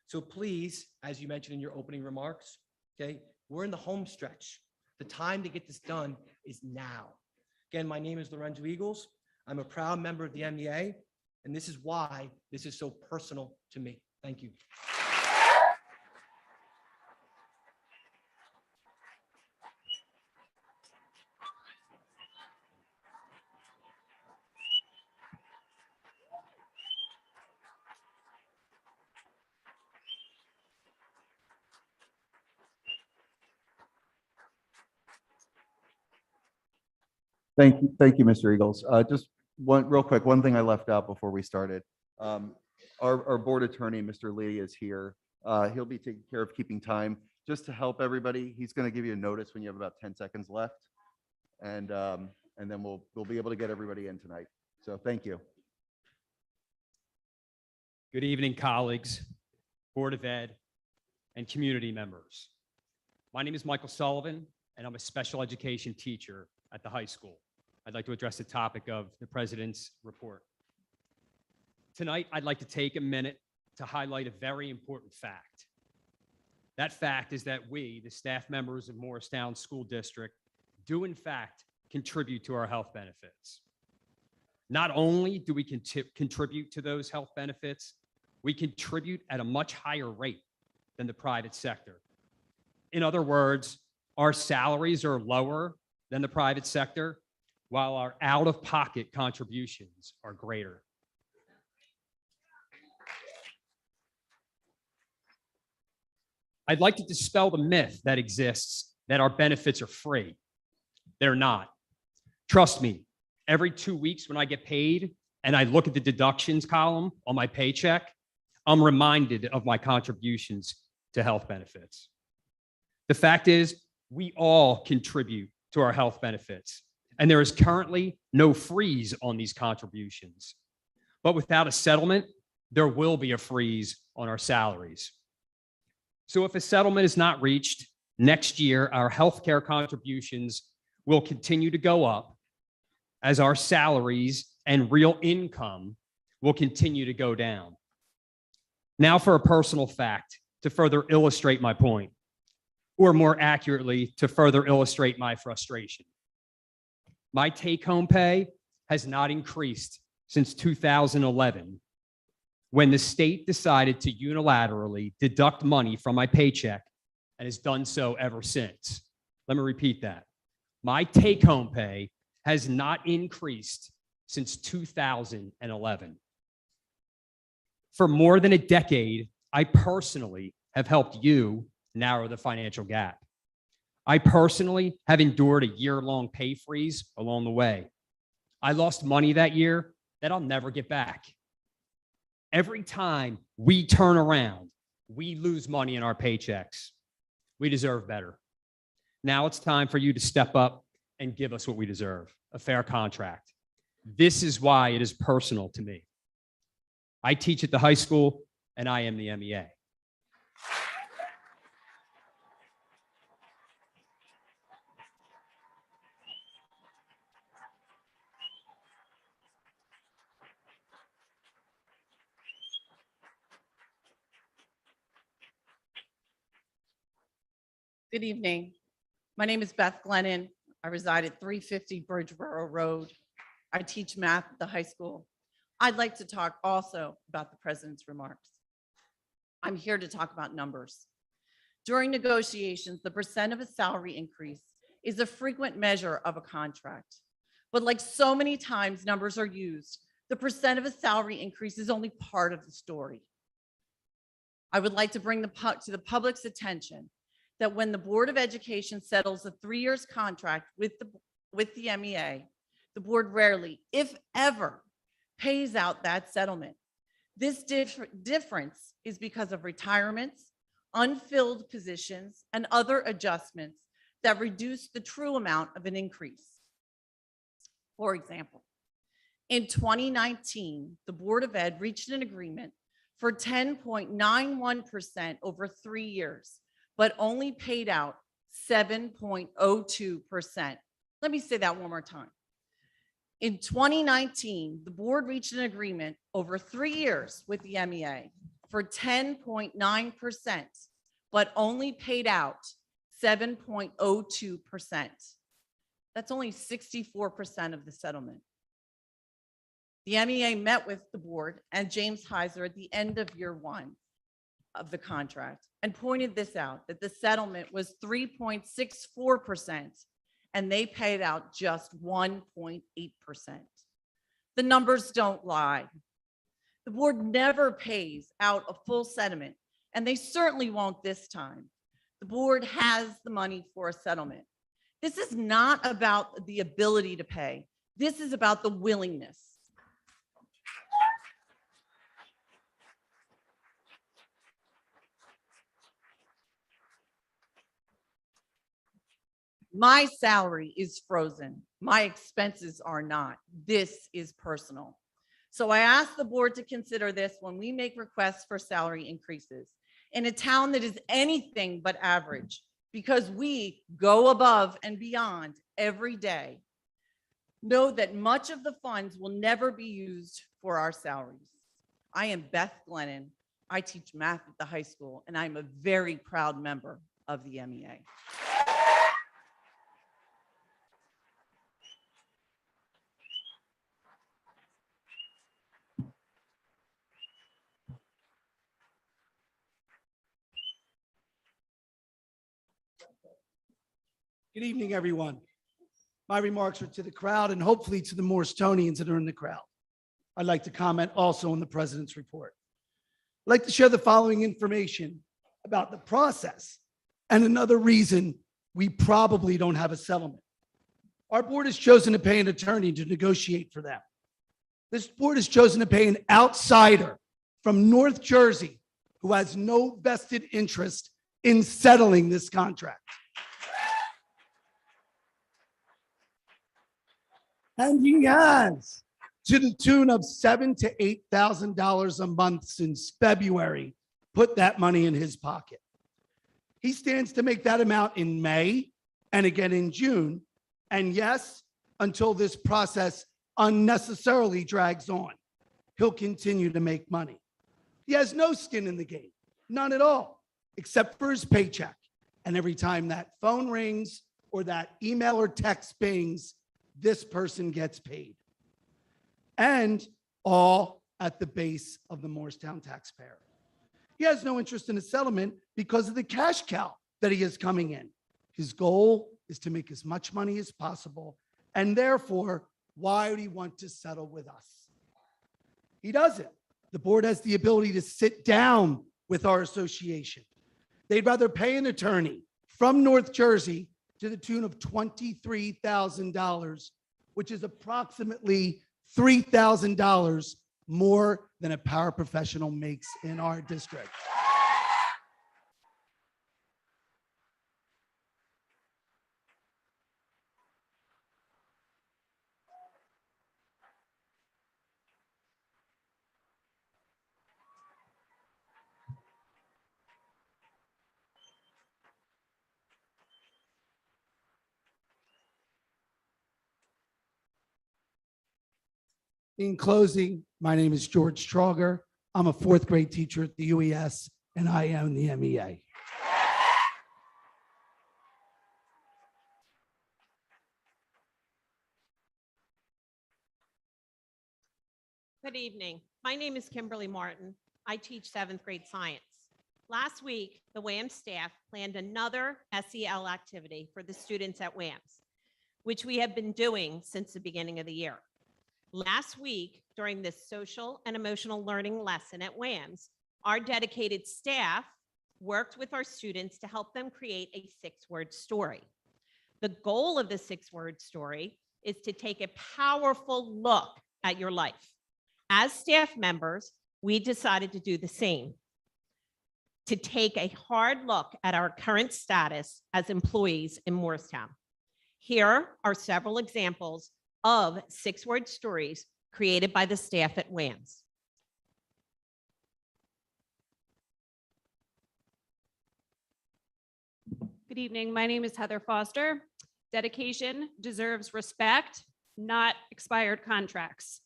K: So please, as you mentioned in your opening remarks, okay, we're in the home stretch. The time to get this done is now. Again, my name is Lorenzo Eagles. I'm a proud member of the MEA, and this is why this is so personal to me. Thank you.
A: Thank you, Mr. Eagles. Just real quick, one thing I left out before we started. Our board attorney, Mr. Lee, is here. He'll be taking care of keeping time. Just to help everybody, he's going to give you a notice when you have about 10 seconds left. And then we'll be able to get everybody in tonight. So thank you.
L: Good evening, colleagues, Board of Ed, and community members. My name is Michael Sullivan, and I'm a special education teacher at the high school. I'd like to address the topic of the president's report. Tonight, I'd like to take a minute to highlight a very important fact. That fact is that we, the staff members of Moorestown School District, do in fact contribute to our health benefits. Not only do we contribute to those health benefits, we contribute at a much higher rate than the private sector. In other words, our salaries are lower than the private sector, while our out-of-pocket contributions are greater. I'd like to dispel the myth that exists that our benefits are free. They're not. Trust me, every 2 weeks when I get paid and I look at the deductions column on my paycheck, I'm reminded of my contributions to health benefits. The fact is, we all contribute to our health benefits, and there is currently no freeze on these contributions. But without a settlement, there will be a freeze on our salaries. So if a settlement is not reached, Next year, our healthcare contributions will continue to go up as our salaries and real income will continue to go down. Now for a personal fact to further illustrate my point, or more accurately, to further illustrate my frustration. My take-home pay has not increased since 2011, when the state decided to unilaterally deduct money from my paycheck and has done so ever since. Let me repeat that. My take-home pay has not increased since 2011. For more than a decade, I personally have helped you narrow the financial gap. I personally have endured a year-long pay freeze along the way. I lost money that year that I'll never get back. Every time we turn around, we lose money in our paychecks. We deserve better. Now it's time for you to step up and give us what we deserve, a fair contract. This is why it is personal to me. I teach at the high school, and I am the MEA.
M: Good evening. My name is Beth Glennon. I reside at 350 Bridgeboro Road. I teach math at the high school. I'd like to talk also about the president's remarks. I'm here to talk about numbers. During negotiations, the percent of a salary increase is a frequent measure of a contract. But like so many times numbers are used, the percent of a salary increase is only part of the story. I would like to bring to the public's attention that when the Board of Education settles a 3 years contract with the MEA, the board rarely, if ever, pays out that settlement. This difference is because of retirements, unfilled positions, and other adjustments that reduce the true amount of an increase. For example, in 2019, the Board of Ed reached an agreement for 10.91% over 3 years, but only paid out 7.02%. Let me say that one more time. In 2019, the board reached an agreement over 3 years with the MEA for 10.9%, but only paid out 7.02%. That's only 64% of the settlement. The MEA met with the board and James Heiser at the end of year 1 of the contract and pointed this out, that the settlement was 3.64% and they paid out just 1.8%. The numbers don't lie. The board never pays out a full settlement, and they certainly won't this time. The board has the money for a settlement. This is not about the ability to pay. This is about the willingness. My salary is frozen. My expenses are not. This is personal. So I ask the board to consider this when we make requests for salary increases in a town that is anything but average, because we go above and beyond every day. Know that much of the funds will never be used for our salaries. I am Beth Glennon. I teach math at the high school, and I'm a very proud member of the MEA.
N: Good evening, everyone. My remarks are to the crowd and hopefully to the Moorestonians that are in the crowd. I'd like to comment also on the president's report. I'd like to share the following information about the process and another reason we probably don't have a settlement. Our board has chosen to pay an attorney to negotiate for them. This board has chosen to pay an outsider from North Jersey who has no vested interest in settling this contract. And he has, to the tune of $7,000 to $8,000 a month since February, put that money in his pocket. He stands to make that amount in May and again in June. And yes, until this process unnecessarily drags on, he'll continue to make money. He has no skin in the game, none at all, except for his paycheck. And every time that phone rings or that email or text pings, this person gets paid. And all at the base of the Moorestown taxpayer. He has no interest in a settlement because of the cash cow that he is coming in. His goal is to make as much money as possible. And therefore, why would he want to settle with us? He doesn't. The board has the ability to sit down with our association. They'd rather pay an attorney from North Jersey to the tune of $23,000, which is approximately $3,000 more than a paraprofessional makes in our district. In closing, my name is George Trauger. I'm a fourth grade teacher at the UES, and I am the MEA.
O: Good evening. My name is Kimberly Martin. I teach 7th grade science. Last week, the WAMS staff planned another SEL activity for the students at WAMS, which we have been doing since the beginning of the year. Last week, during this social and emotional learning lesson at WAMS, our dedicated staff worked with our students to help them create a 6-word story. The goal of the 6-word story is to take a powerful look at your life. As staff members, we decided to do the same, to take a hard look at our current status as employees in Moorestown. Here are several examples of 6-word stories created by the staff at WAMS.
P: Good evening. My name is Heather Foster. Dedication deserves respect, not expired contracts.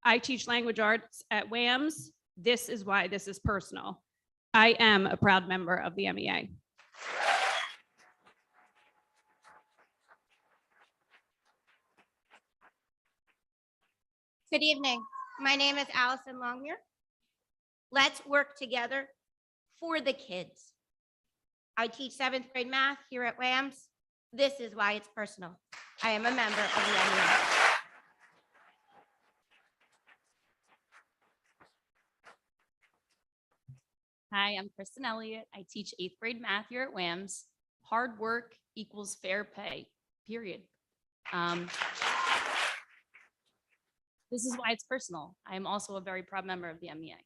P: I teach language arts at WAMS. This is why this is personal. I am a proud member of the MEA.
Q: Good evening. My name is Allison Longmuir. Let's work together for the kids. I teach 7th grade math here at WAMS. This is why it's personal. I am a member of the MEA.
R: Hi, I'm Kristen Elliott. I teach 8th grade math here at WAMS. Hard work equals fair pay, period. This is why it's personal. I am also a very proud member of the MEA.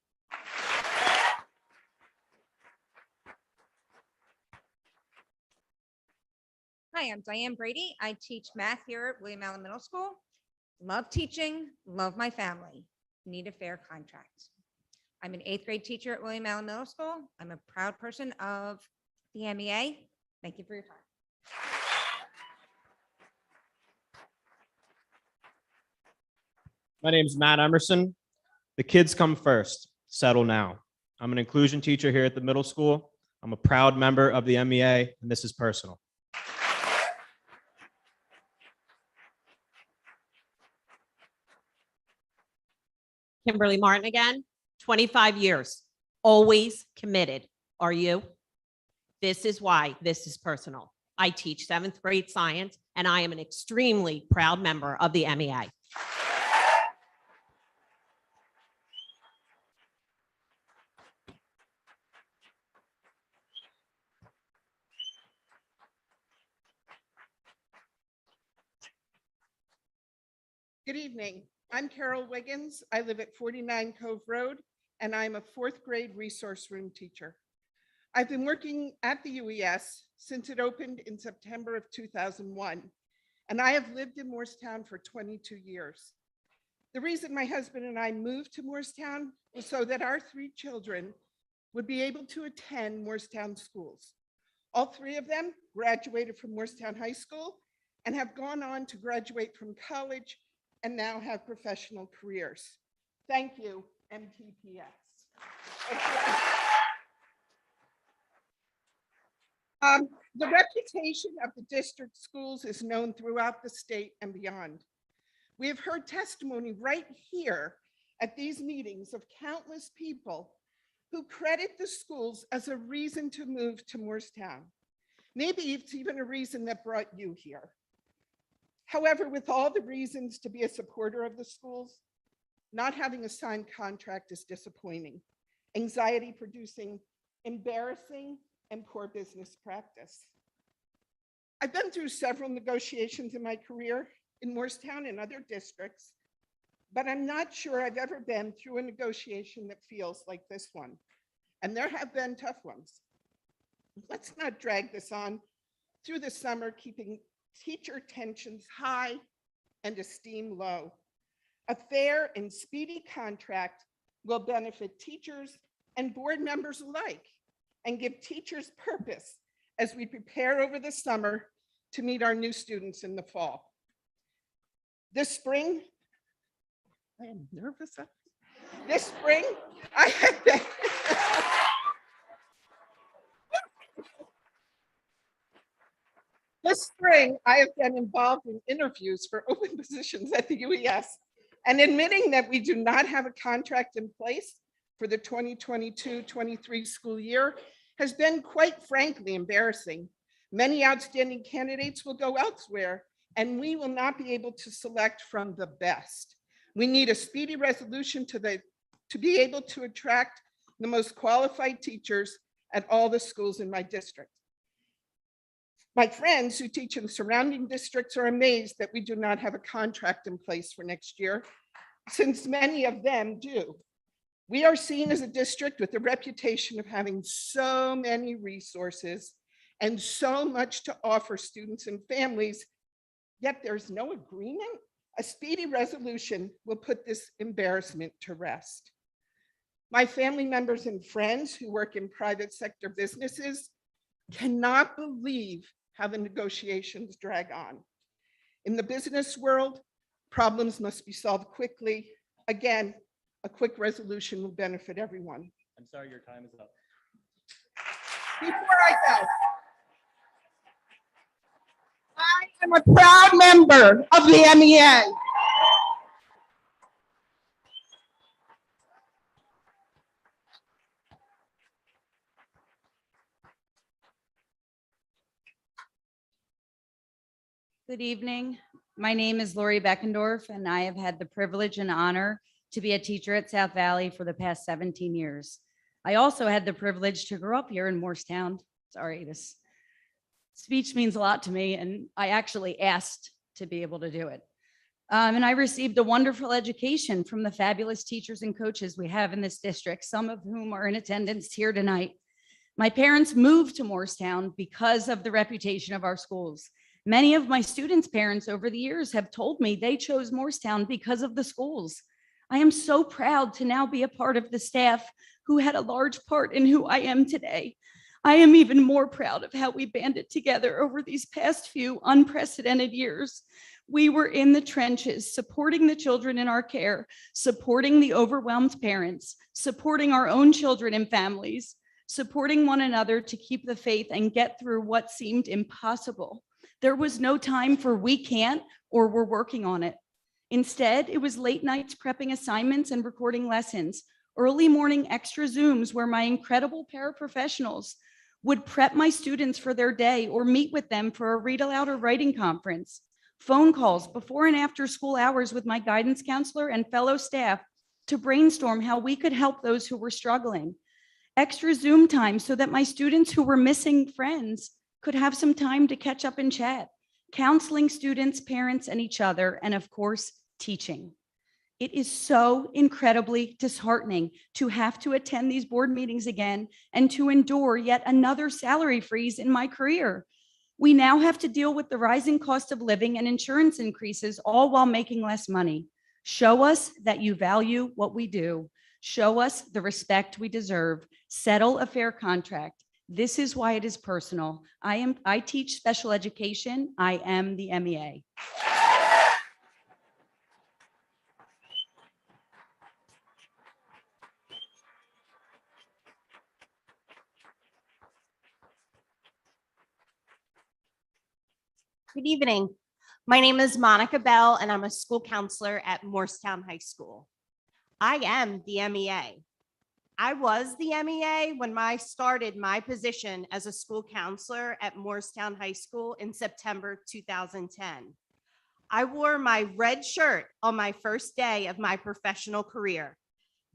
S: Hi, I'm Diane Brady. I teach math here at William Allen Middle School. Love teaching, love my family. Need a fair contract. I'm an 8th grade teacher at William Allen Middle School. I'm a proud person of the MEA. Thank you for your time.
T: My name is Matt Emerson. The kids come first. Settle now. I'm an inclusion teacher here at the middle school. I'm a proud member of the MEA, and this is personal.
O: Kimberly Martin again, 25 years, always committed. Are you? This is why this is personal. I teach 7th grade science, and I am an extremely proud member of the MEA.
U: Good evening. I'm Carol Wiggins. I live at 49 Cove Road, and I'm a 4th grade resource room teacher. I've been working at the UES since it opened in September of 2001, and I have lived in Moorestown for 22 years. The reason my husband and I moved to Moorestown was so that our 3 children would be able to attend Moorestown schools. All three of them graduated from Moorestown High School and have gone on to graduate from college and now have professional careers. Thank you, MTPS. The reputation of the district schools is known throughout the state and beyond. We have heard testimony right here at these meetings of countless people who credit the schools as a reason to move to Moorestown. Maybe it's even a reason that brought you here. However, with all the reasons to be a supporter of the schools, not having a signed contract is disappointing, anxiety producing, embarrassing, and poor business practice. I've been through several negotiations in my career in Moorestown and other districts, but I'm not sure I've ever been through a negotiation that feels like this one. And there have been tough ones. Let's not drag this on through the summer, keeping teacher tensions high and esteem low. A fair and speedy contract will benefit teachers and board members alike and give teachers purpose as we prepare over the summer to meet our new students in the fall. This spring, I am nervous. This spring, I have been This spring, I have been involved in interviews for open positions at the UES, and admitting that we do not have a contract in place for the 2022-23 school year has been quite frankly embarrassing. Many outstanding candidates will go elsewhere, and we will not be able to select from the best. We need a speedy resolution to be able to attract the most qualified teachers at all the schools in my district. My friends who teach in surrounding districts are amazed that we do not have a contract in place for next year, since many of them do. We are seen as a district with a reputation of having so many resources and so much to offer students and families, yet there's no agreement. A speedy resolution will put this embarrassment to rest. My family members and friends who work in private sector businesses cannot believe how the negotiations drag on. In the business world, problems must be solved quickly. Again, a quick resolution will benefit everyone.
L: I'm sorry, your time is up.
U: Before I go, I am a proud member of the MEA.
B: Good evening. My name is Lori Beckendorf, and I have had the privilege and honor to be a teacher at South Valley for the past 17 years. I also had the privilege to grow up here in Moorestown. Sorry, this speech means a lot to me, and I actually asked to be able to do it. And I received a wonderful education from the fabulous teachers and coaches we have in this district, some of whom are in attendance here tonight. My parents moved to Moorestown because of the reputation of our schools. Many of my students' parents over the years have told me they chose Moorestown because of the schools. I am so proud to now be a part of the staff who had a large part in who I am today. I am even more proud of how we banded together over these past few unprecedented years. We were in the trenches, supporting the children in our care, supporting the overwhelmed parents, supporting our own children and families, supporting one another to keep the faith and get through what seemed impossible. There was no time for we can't or we're working on it. Instead, it was late nights prepping assignments and recording lessons, early morning extra Zooms where my incredible paraprofessionals would prep my students for their day or meet with them for a read aloud or writing conference, phone calls before and after school hours with my guidance counselor and fellow staff to brainstorm how we could help those who were struggling, extra Zoom time so that my students who were missing friends could have some time to catch up and chat, counseling students, parents, and each other, and of course, teaching. It is so incredibly disheartening to have to attend these board meetings again and to endure yet another salary freeze in my career. We now have to deal with the rising cost of living and insurance increases, all while making less money. Show us that you value what we do. Show us the respect we deserve. Settle a fair contract. This is why it is personal. I teach special education. I am the MEA.
O: Good evening. My name is Monica Bell, and I'm a school counselor at Moorestown High School. I am the MEA. I was the MEA when I started my position as a school counselor at Moorestown High School in September 2010. I wore my red shirt on my first day of my professional career.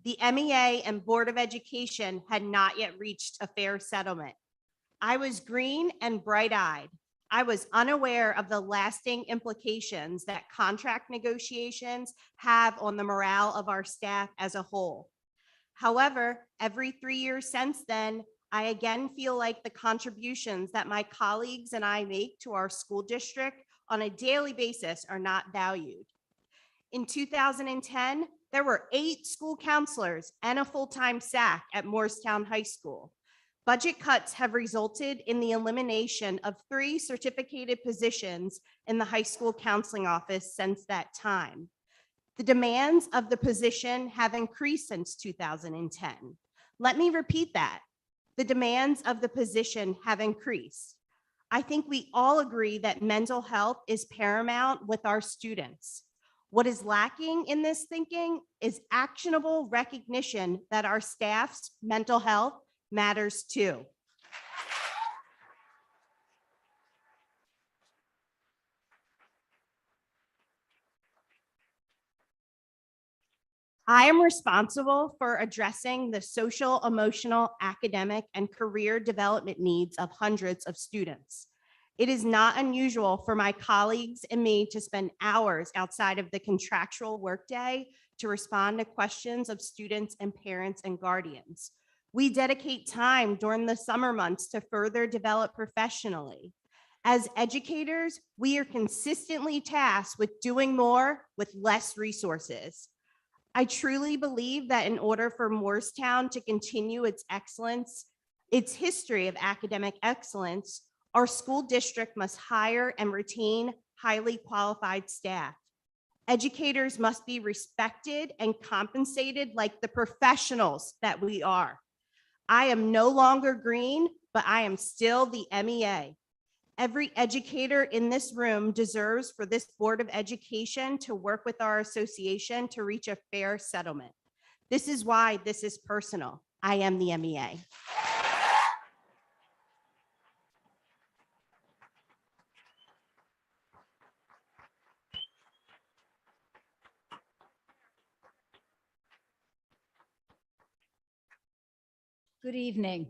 O: The MEA and Board of Education had not yet reached a fair settlement. I was green and bright-eyed. I was unaware of the lasting implications that contract negotiations have on the morale of our staff as a whole. However, every 3 years since then, I again feel like the contributions that my colleagues and I make to our school district on a daily basis are not valued. In 2010, there were 8 school counselors and a full-time SAC at Moorestown High School. Budget cuts have resulted in the elimination of 3 certificated positions in the high school counseling office since that time. The demands of the position have increased since 2010. Let me repeat that. The demands of the position have increased. I think we all agree that mental health is paramount with our students. What is lacking in this thinking is actionable recognition that our staff's mental health matters too. I am responsible for addressing the social, emotional, academic, and career development needs of hundreds of students. It is not unusual for my colleagues and me to spend hours outside of the contractual workday to respond to questions of students and parents and guardians. We dedicate time during the summer months to further develop professionally. As educators, we are consistently tasked with doing more with less resources. I truly believe that in order for Moorestown to continue its excellence, its history of academic excellence, our school district must hire and retain highly qualified staff. Educators must be respected and compensated like the professionals that we are. I am no longer green, but I am still the MEA. Every educator in this room deserves for this Board of Education to work with our association to reach a fair settlement. This is why this is personal. I am the MEA.
D: Good evening.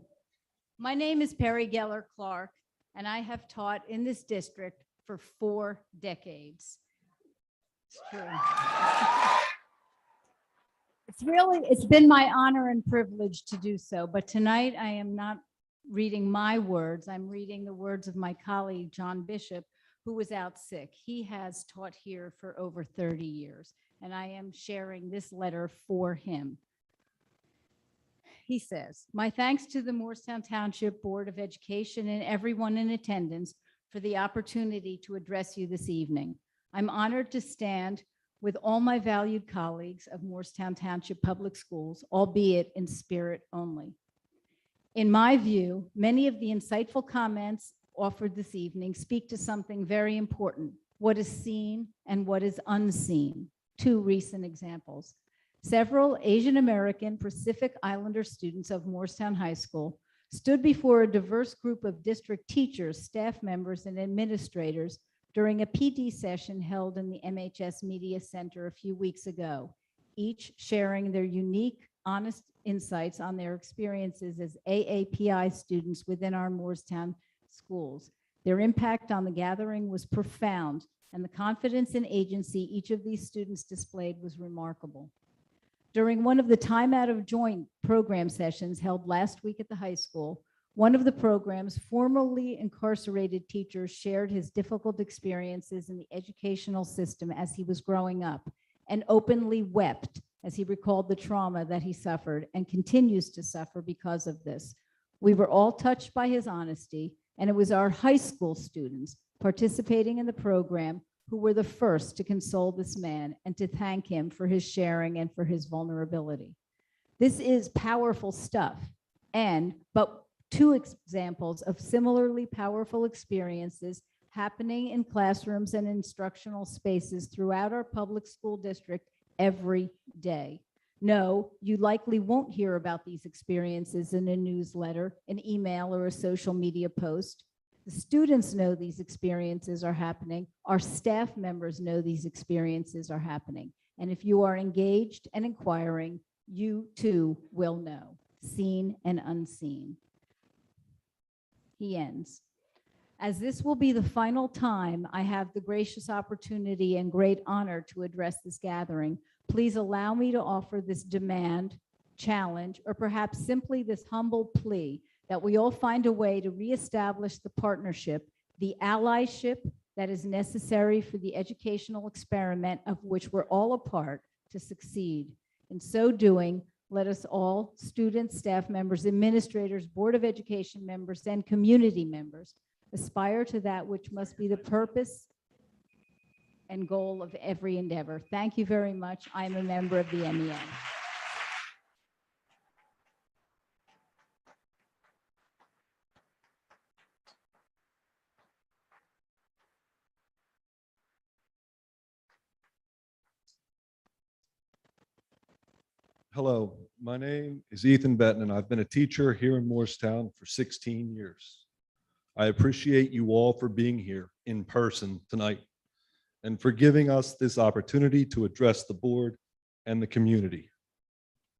D: My name is Perry Geller Clark, and I have taught in this district for 4 decades. It's true. It's been my honor and privilege to do so, but tonight I am not reading my words. I'm reading the words of my colleague, John Bishop, who was out sick. He has taught here for over 30 years, and I am sharing this letter for him. He says, "My thanks to the Moorestown Township Board of Education and everyone in attendance for the opportunity to address you this evening. I'm honored to stand with all my valued colleagues of Moorestown Township Public Schools, albeit in spirit only. In my view, many of the insightful comments offered this evening speak to something very important: what is seen and what is unseen. 2 recent examples. Several Asian American Pacific Islander students of Moorestown High School stood before a diverse group of district teachers, staff members, and administrators during a PD session held in the MHS Media Center a few weeks ago, each sharing their unique, honest insights on their experiences as AAPI students within our Moorestown schools. Their impact on the gathering was profound, and the confidence and agency each of these students displayed was remarkable. During one of the Time Out of Joint program sessions held last week at the high school, one of the program's formerly incarcerated teachers shared his difficult experiences in the educational system as he was growing up and openly wept as he recalled the trauma that he suffered and continues to suffer because of this. We were all touched by his honesty, and it was our high school students participating in the program who were the first to console this man and to thank him for his sharing and for his vulnerability. This is powerful stuff, but two examples of similarly powerful experiences happening in classrooms and instructional spaces throughout our public school district every day. No, you likely won't hear about these experiences in a newsletter, an email, or a social media post. The students know these experiences are happening. Our staff members know these experiences are happening. And if you are engaged and inquiring, you too will know, seen and unseen. He ends. As this will be the final time I have the gracious opportunity and great honor to address this gathering, please allow me to offer this demand, challenge, or perhaps simply this humble plea that we all find a way to reestablish the partnership, the allyship that is necessary for the educational experiment of which we're all a part to succeed. In so doing, let us all, students, staff members, administrators, Board of Education members, and community members, aspire to that which must be the purpose and goal of every endeavor. Thank you very much. I am a member of the MEA.
E: Hello, my name is Ethan Benton, and I've been a teacher here in Moorestown for 16 years. I appreciate you all for being here in person tonight and for giving us this opportunity to address the board and the community.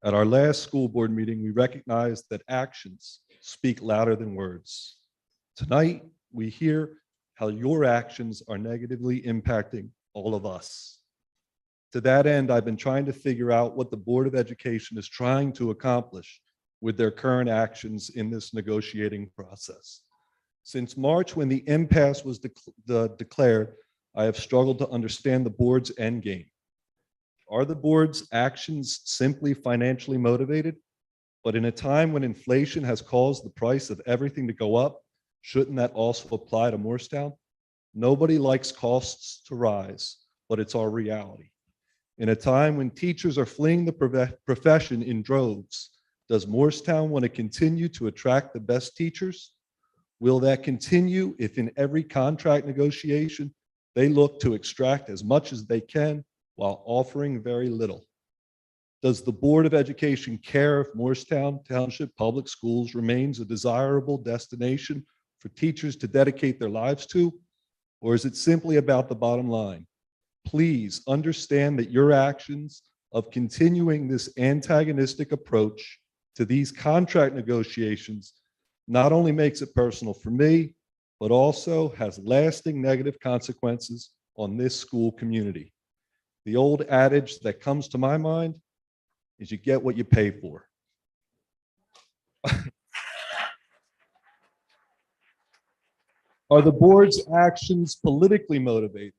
E: At our last school board meeting, we recognized that actions speak louder than words. Tonight, we hear how your actions are negatively impacting all of us. To that end, I've been trying to figure out what the Board of Education is trying to accomplish with their current actions in this negotiating process. Since March, when the impasse was declared, I have struggled to understand the board's end game. Are the board's actions simply financially motivated? But in a time when inflation has caused the price of everything to go up, shouldn't that also apply to Moorestown? Nobody likes costs to rise, but it's our reality. In a time when teachers are fleeing the profession in droves, does Moorestown want to continue to attract the best teachers? Will that continue if in every contract negotiation, they look to extract as much as they can while offering very little? Does the Board of Education care if Moorestown Township Public Schools remains a desirable destination for teachers to dedicate their lives to? Or is it simply about the bottom line? Please understand that your actions of continuing this antagonistic approach to these contract negotiations not only makes it personal for me, but also has lasting negative consequences on this school community. The old adage that comes to my mind is you get what you pay for. Are the board's actions politically motivated?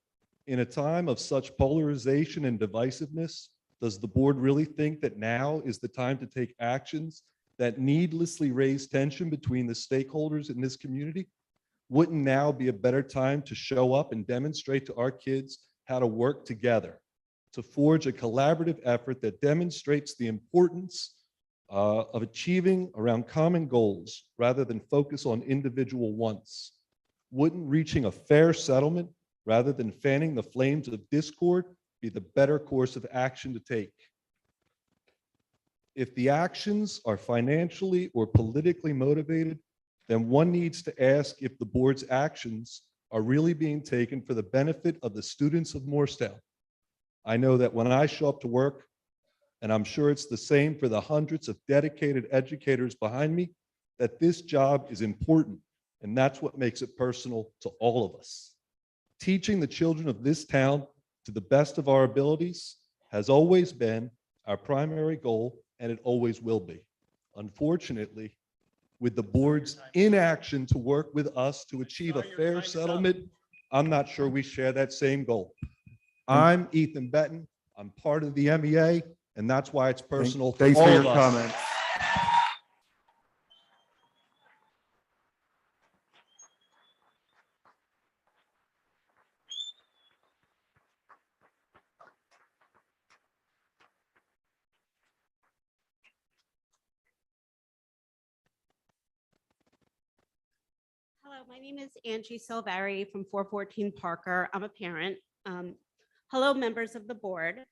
E: In a time of such polarization and divisiveness, does the board really think that now is the time to take actions that needlessly raise tension between the stakeholders in this community? Wouldn't now be a better time to show up and demonstrate to our kids how to work together, to forge a collaborative effort that demonstrates the importance of achieving around common goals rather than focus on individual wants? Wouldn't reaching a fair settlement rather than fanning the flames of discord be the better course of action to take? If the actions are financially or politically motivated, then one needs to ask if the board's actions are really being taken for the benefit of the students of Moorestown. I know that when I show up to work, and I'm sure it's the same for the hundreds of dedicated educators behind me, that this job is important, and that's what makes it personal to all of us. Teaching the children of this town to the best of our abilities has always been our primary goal, and it always will be. Unfortunately, with the board's inaction to work with us to achieve a fair settlement, I'm not sure we share that same goal. I'm Ethan Benton. I'm part of the MEA, and that's why it's personal to
A: Thanks
E: all
A: for
E: of
A: your
E: us.
A: comments.
F: my name is Angie Silvari from 414 Parker. I'm a parent. Hello, members of the board.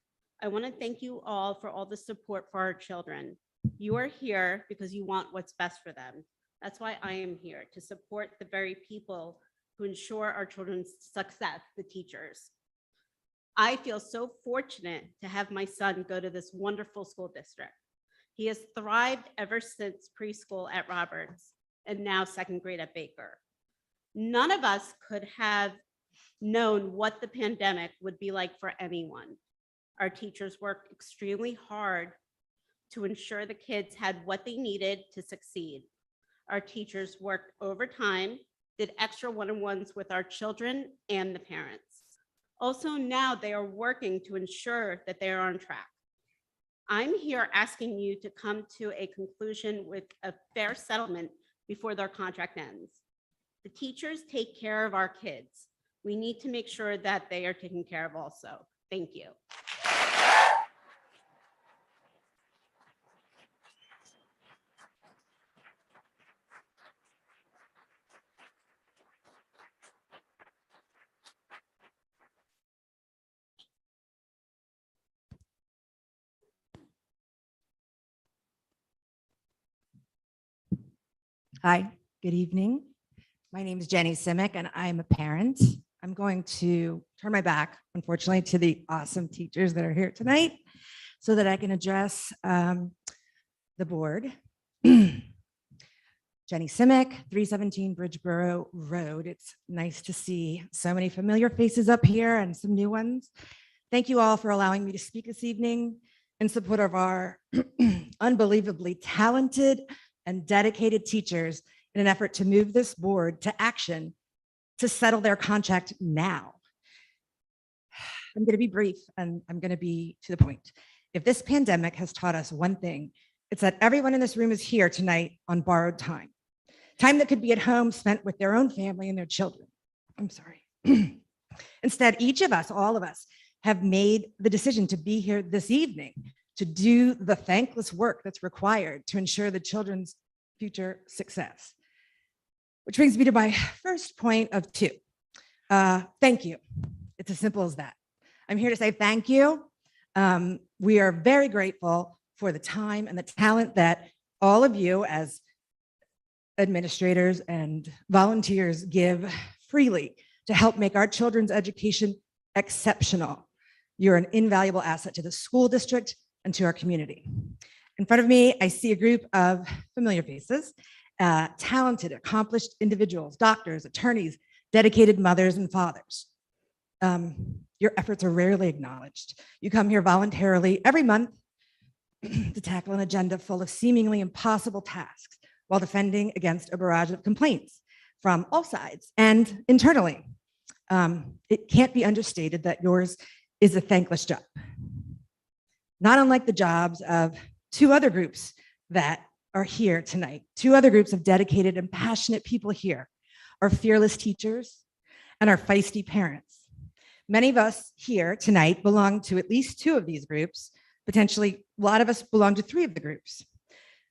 F: I want to thank you all for all the support for our children. You are here because you want what's best for them. That's why I am here, to support the very people who ensure our children's success, the teachers. I feel so fortunate to have my son go to this wonderful school district. He has thrived ever since preschool at Roberts and now second grade at Baker. None of us could have known what the pandemic would be like for anyone. Our teachers worked extremely hard to ensure the kids had what they needed to succeed. Our teachers worked overtime, did extra one-on-ones with our children and the parents. Also, now they are working to ensure that they are on track. I'm here asking you to come to a conclusion with a fair settlement before their contract ends. The teachers take care of our kids. We need to make sure that they are taken care of also. Thank you.
V: Hi, good evening. My name is Jenny Simic and I'm a parent. I'm going to turn my back, unfortunately, to the awesome teachers that are here tonight so that I can address the board. Jenny Simic, 317 Bridgeboro Road. It's nice to see so many familiar faces up here and some new ones. Thank you all for allowing me to speak this evening in support of our unbelievably talented and dedicated teachers in an effort to move this board to action to settle their contract now. I'm going to be brief and I'm going to be to the point. If this pandemic has taught us one thing, it's that everyone in this room is here tonight on borrowed time. Time that could be at home spent with their own family and their children. I'm sorry. Instead, each of us, all of us, have made the decision to be here this evening to do the thankless work that's required to ensure the children's future success. Which brings me to my first point of two. Thank you. It's as simple as that. I'm here to say thank you. We are very grateful for the time and the talent that all of you as administrators and volunteers give freely to help make our children's education exceptional. You're an invaluable asset to the school district and to our community. In front of me, I see a group of familiar faces, talented, accomplished individuals, doctors, attorneys, dedicated mothers and fathers. Your efforts are rarely acknowledged. You come here voluntarily every month to tackle an agenda full of seemingly impossible tasks while defending against a barrage of complaints from all sides and internally. It can't be understated that yours is a thankless job. Not unlike the jobs of two other groups that are here tonight, two other groups of dedicated and passionate people here, our fearless teachers and our feisty parents. Many of us here tonight belong to at least two of these groups. Potentially, a lot of us belong to three of the groups.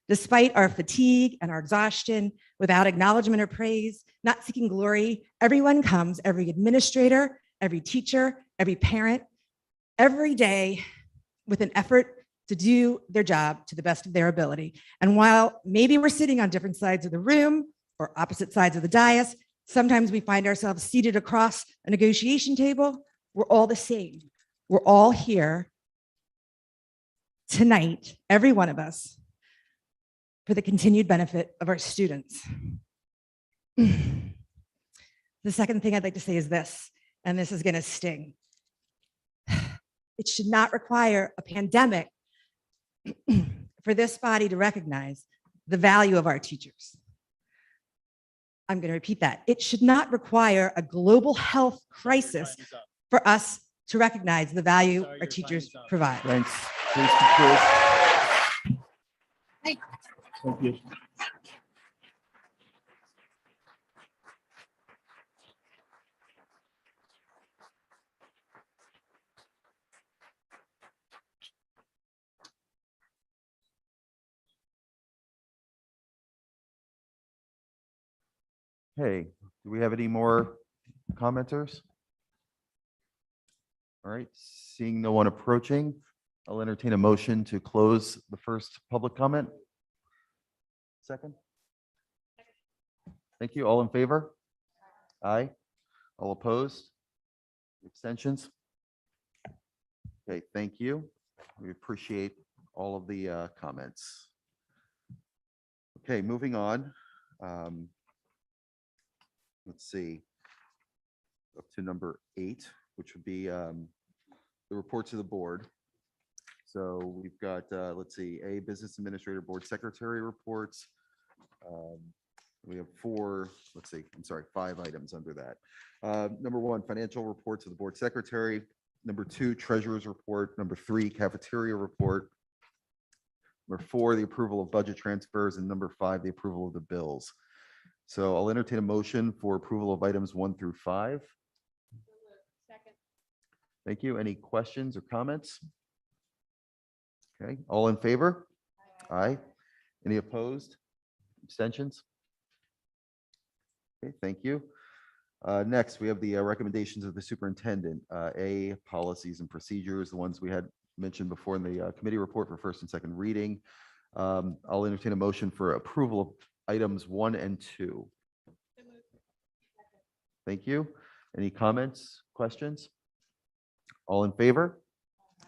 V: Despite our fatigue and our exhaustion, without acknowledgement or praise, not seeking glory, everyone comes, every administrator, every teacher, every parent, every day with an effort to do their job to the best of their ability. And while maybe we're sitting on different sides of the room or opposite sides of the dais, sometimes we find ourselves seated across a negotiation table, we're all the same. We're all here tonight, every one of us, for the continued benefit of our students. The second thing I'd like to say is this, and this is going to sting. It should not require a pandemic for this body to recognize the value of our teachers. I'm going to repeat that. It should not require a global health crisis for us to recognize the value our teachers provide.
A: Thanks. Please conclude. Thank you. Hey, Do we have any more commenters? All right, seeing no one approaching, I'll entertain a motion to close the first public comment. Second? Thank you. All in favor? Aye. All opposed? Abstentions? Okay, thank you. We appreciate all of the comments. Okay, moving on. Let's see. Up to number 8, which would be the reports of the board. So we've got, let's see, A, Business Administrator Board Secretary reports. We have 5 items under that. Number 1, financial reports of the board secretary. Number 2, treasurer's report. Number 3, cafeteria report. Number 4, the approval of budget transfers. And number 5, the approval of the bills. So I'll entertain a motion for approval of items 1 through 5.
P: Second.
A: Thank you. Any questions or comments? Okay, all in favor? Aye. Any opposed? Abstentions? Okay, thank you. Next, we have the recommendations of the superintendent. A, policies and procedures, the ones we had mentioned before in the committee report for first and second reading. I'll entertain a motion for approval of items 1 and 2. Thank you. Any comments, questions? All in favor?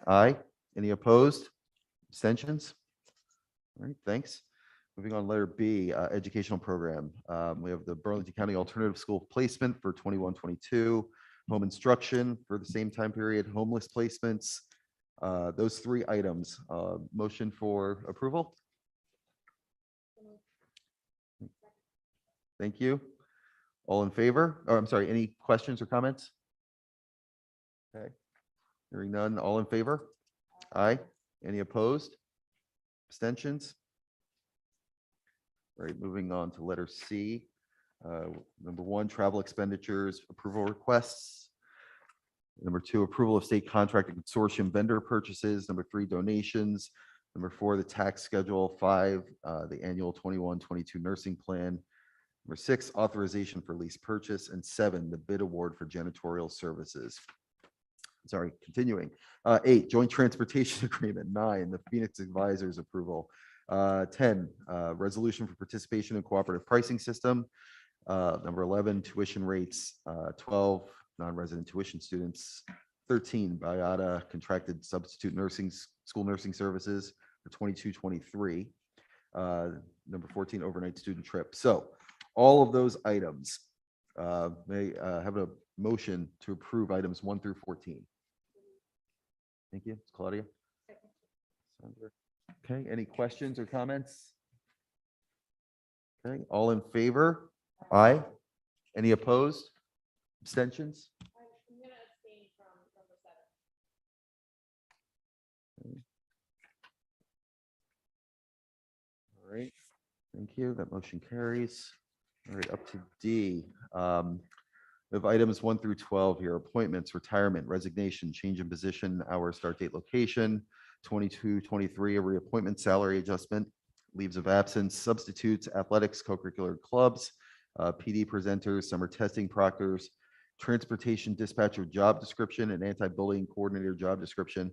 A: Aye. Any opposed? Abstentions? All right, thanks. Moving on, letter B, educational program. We have the Burlington County Alternative School Placement for 21-22, home instruction for the same time period, homeless placements. Those 3 items. Motion for approval? Thank you. All in favor? Or I'm sorry, any questions or comments? Okay. Hearing none. All in favor? Aye. Any opposed? Abstentions? All right, moving on to letter C. Number 1, travel expenditures approval requests. Number 2, approval of state contract and consortium vendor purchases. Number 3, donations. Number 4, the tax schedule. 5, the annual 21-22 nursing plan. Number 6, authorization for lease purchase. And 7, the bid award for janitorial services. Sorry, continuing. 8, joint transportation agreement. 9, the Phoenix advisors approval. 10, resolution for participation in cooperative pricing system. Number 11, tuition rates. 12, non-resident tuition students. 13, BIATA contracted substitute school nursing services for 22-23. Number 14, overnight student trip. So all of those items may have a motion to approve items 1 through 14. Thank you. Claudia. Sandra. Okay, any questions or comments? Okay, all in favor? Aye. Any opposed? Abstentions? Okay. All right, thank you. That motion carries. All right, up to D. We have items 1 through 12 here: appointments, retirement, resignation, change in position, hour, start date, location. 22-23, a reappointment, salary adjustment, leaves of absence, substitutes, athletics, co-curricular clubs, PD presenters, summer testing proctors, transportation dispatcher job description, and anti-bullying coordinator job description.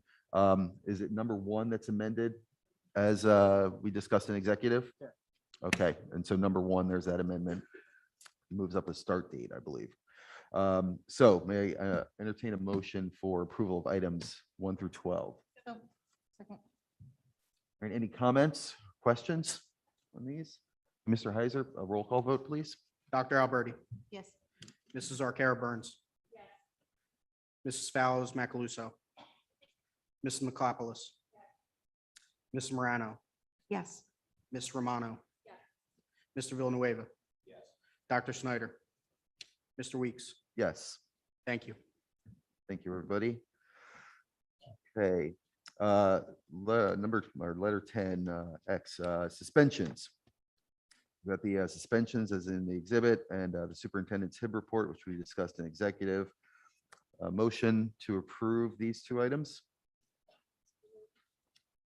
A: Is it number 1 that's amended as we discussed in executive? Yeah. Okay, and so number 1, there's that amendment. Moves up a start date, I believe. So may I entertain a motion for approval of items 1 through 12?
D: Second.
A: All right, any comments, questions on these? Mr. Heiser, a roll call vote, please.
G: Dr. Alberti,
S: Yes.
G: Mrs. Arcaro Burns. Mrs. Fallows Macaluso. Mrs. McCopolis. Ms. Morano.
S: Yes.
G: Ms. Romano. Mr. Villanueva. Dr. Snyder. Mr. Weeks.
A: Yes.
G: Thank you.
A: Thank you, everybody. Okay. Letter 10, X, suspensions. We got the suspensions as in the exhibit and the superintendent's HIB report, which we discussed in executive. Motion to approve these 2 items.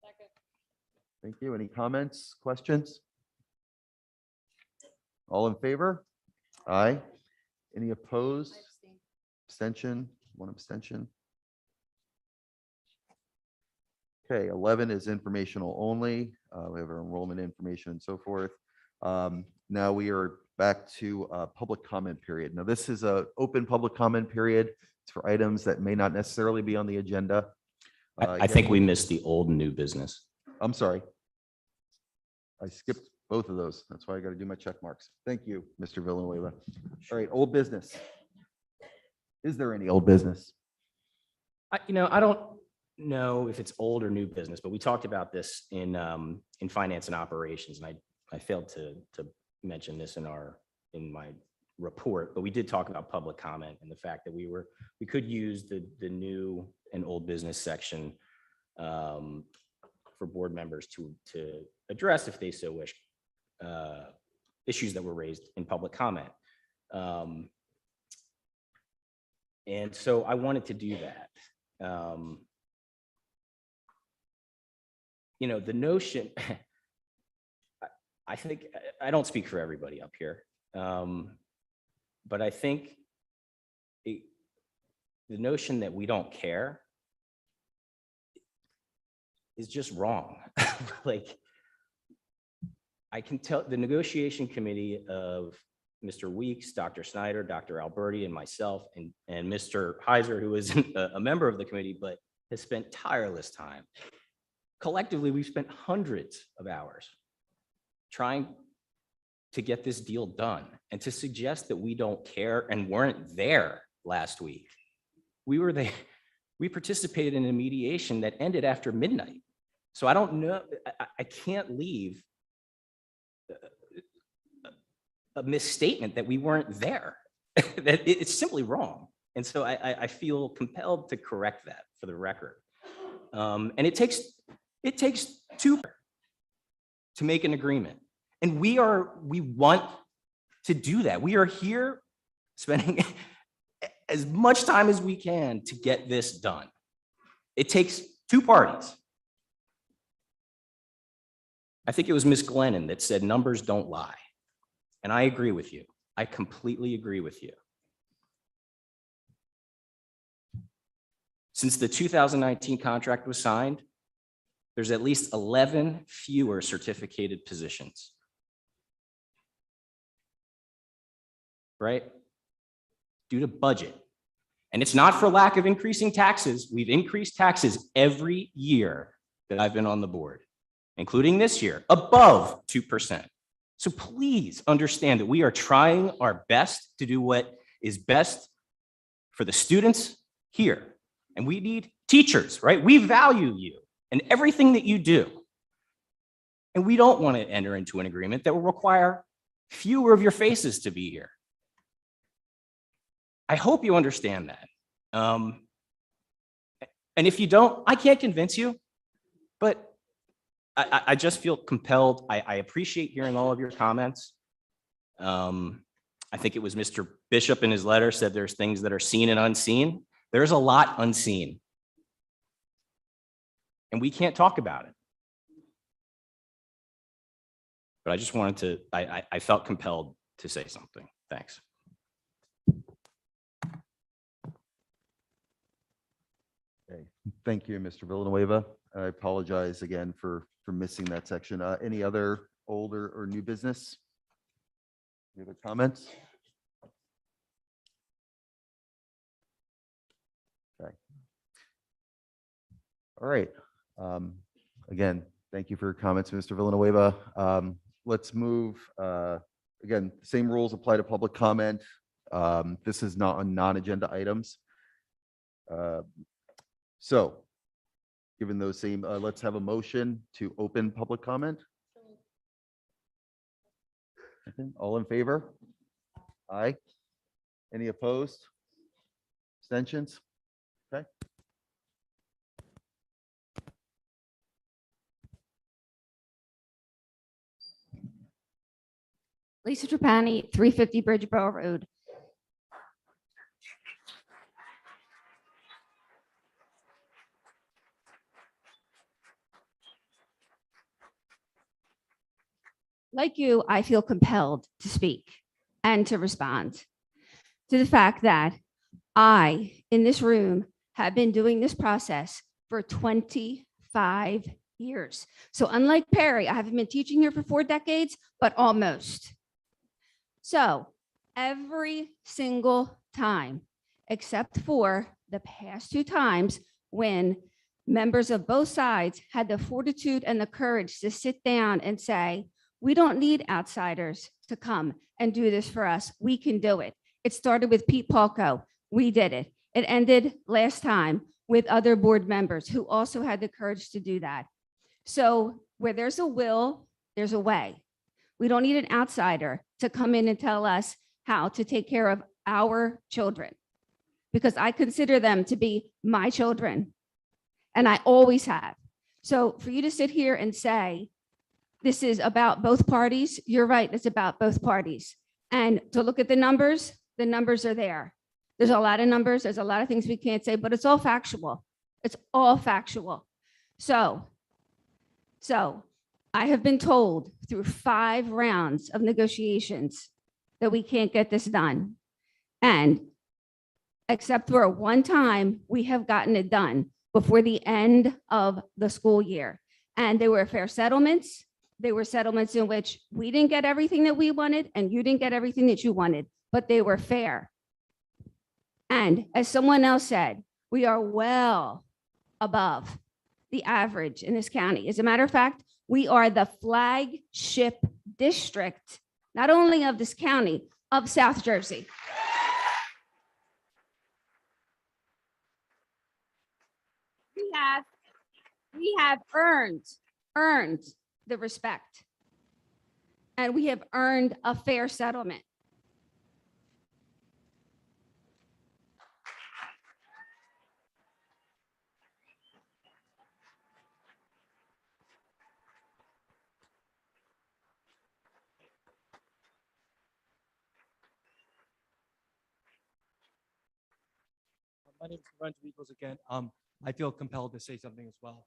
P: Second.
A: Thank you. Any comments, questions? All in favor? Aye. Any opposed? Abstention, one abstention. Okay, 11 is informational only. We have our enrollment information and so forth. Now we are back to public comment period. Now this is a open public comment period. It's for items that may not necessarily be on the agenda.
H: I think we missed the old and new business.
A: I'm sorry. I skipped both of those. That's why I got to do my check marks. Thank you, Mr. Villanueva. All right, old business. Is there any old business?
H: I don't know if it's old or new business, but we talked about this in finance and operations, and I failed to mention this in my report, but we did talk about public comment and the fact that we could use the new and old business section for board members to address, if they so wish, issues that were raised in public comment. And so I wanted to do that. The notion, I think, I don't speak for everybody up here, but I think the notion that we don't care is just wrong. Like, I can tell the negotiation committee of Mr. Weeks, Dr. Snyder, Dr. Alberti, and myself, and Mr. Heiser, who isn't a member of the committee, but has spent tireless time. Collectively, we've spent hundreds of hours trying to get this deal done, and to suggest that we don't care and weren't there last week. We were there. We participated in a mediation that ended after midnight. So I don't know, I can't leave a misstatement that we weren't there. That it's simply wrong. And so I feel compelled to correct that for the record. And it takes two to make an agreement. And we want to do that. We are here spending as much time as we can to get this done. It takes two parties. I think it was Ms. Glennon that said numbers don't lie. And I agree with you. I completely agree with you. Since the 2019 contract was signed, there's at least 11 fewer certificated positions. Right? Due to budget. And it's not for lack of increasing taxes. We've increased taxes every year that I've been on the board, including this year, above 2%. So please understand that we are trying our best to do what is best for the students here. And we need teachers, right? We value you and everything that you do. And we don't want to enter into an agreement that will require fewer of your faces to be here. I hope you understand that. And if you don't, I can't convince you, but I just feel compelled. I appreciate hearing all of your comments. I think it was Mr. Bishop in his letter said there's things that are seen and unseen. There's a lot unseen. And we can't talk about it. But I just wanted to, I felt compelled to say something. Thanks.
A: Okay, thank you, Mr. Villanueva. I apologize again for missing that section. Any other old or new business? Any other comments? Okay. All right. Again, thank you for your comments, Mr. Villanueva. Let's move. Again, same rules apply to public comment. This is not on non-agenda items. So given those same, let's have a motion to open public comment. Okay, all in favor? Aye. Any opposed? Abstentions? Okay.
I: Lisa Trapani, 350 Bridgeboro Road. Like you, I feel compelled to speak and to respond. to the fact that I, in this room, have been doing this process for 25 years. So unlike Perry, I haven't been teaching here for 4 decades, but almost. So every single time, except for the past 2 times when members of both sides had the fortitude and the courage to sit down and say, we don't need outsiders to come and do this for us. We can do it. It started with Pete Palco. We did it. It ended last time with other board members who also had the courage to do that. So where there's a will, there's a way. We don't need an outsider to come in and tell us how to take care of our children, because I consider them to be my children, and I always have. So for you to sit here and say, this is about both parties, you're right, it's about both parties. And to look at the numbers are there. There's a lot of numbers, there's a lot of things we can't say, but it's all factual. It's all factual. So I have been told through 5 rounds of negotiations that we can't get this done. And except for one time, we have gotten it done before the end of the school year. And they were fair settlements. They were settlements in which we didn't get everything that we wanted and you didn't get everything that you wanted, but they were fair. And as someone else said, we are well above the average in this county. As a matter of fact, we are the flagship district, not only of this county, of South Jersey. We have earned the respect, and we have earned a fair settlement.
K: My name is Lorenzo Eagles again. I feel compelled to say something as well.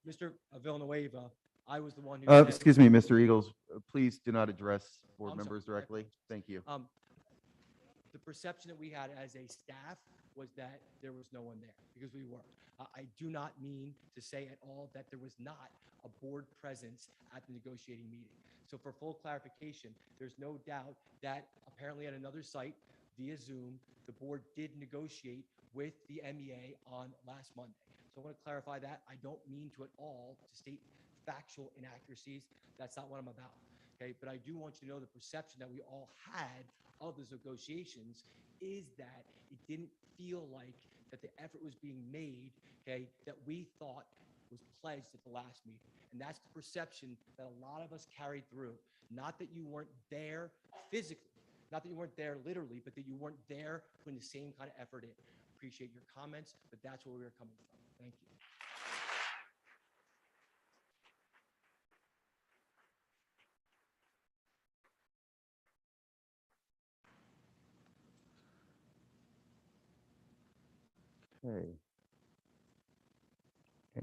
K: Mr. Villanueva, I was the one who said-
A: Excuse me, Mr. Eagles, please do not address board
K: I'm
A: members
K: sorry.
A: directly. Thank you.
K: The perception that we had as a staff was that there was no one there, because we were. I do not mean to say at all that there was not a board presence at the negotiating meeting. So for full clarification, there's no doubt that apparently at another site via Zoom, the board did negotiate with the MEA on last Monday. So I want to clarify that. I don't mean to at all to state factual inaccuracies. That's not what I'm about. Okay, but I do want you to know the perception that we all had of those negotiations is that it didn't feel like that the effort was being made, okay, that we thought was pledged at the last meeting. And that's the perception that a lot of us carried through. Not that you weren't there physically, not that you weren't there literally, but that you weren't there putting the same kind of effort in. Appreciate your comments, but that's where we were coming from. Thank you.
A: Okay.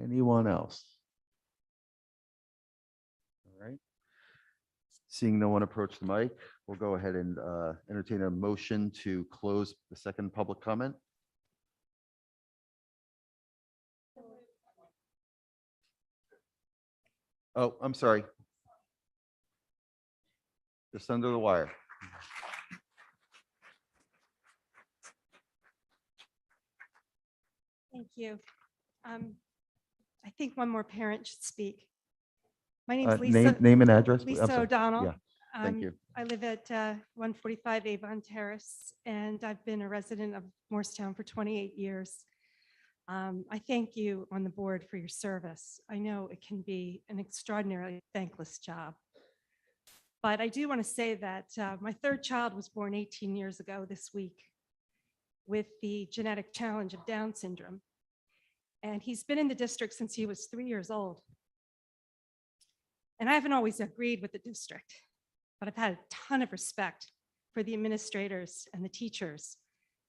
A: Anyone else? All right. Seeing no one approach the mic, we'll go ahead and entertain a motion to close the second public comment. Oh, I'm sorry. Just under the wire.
C: Thank you. I think one more parent should speak. My name is Lisa.
A: Name and address. please. I'm
C: Lisa
A: sorry.
C: O'Donnell.
A: Yeah, thank you.
C: I live at 145 Avon Terrace, and I've been a resident of Moorestown for 28 years. I thank you on the board for your service. I know it can be an extraordinarily thankless job. But I do want to say that my 3rd child was born 18 years ago this week with the genetic challenge of Down syndrome. And he's been in the district since he was 3 years old. And I haven't always agreed with the district, but I've had a ton of respect for the administrators and the teachers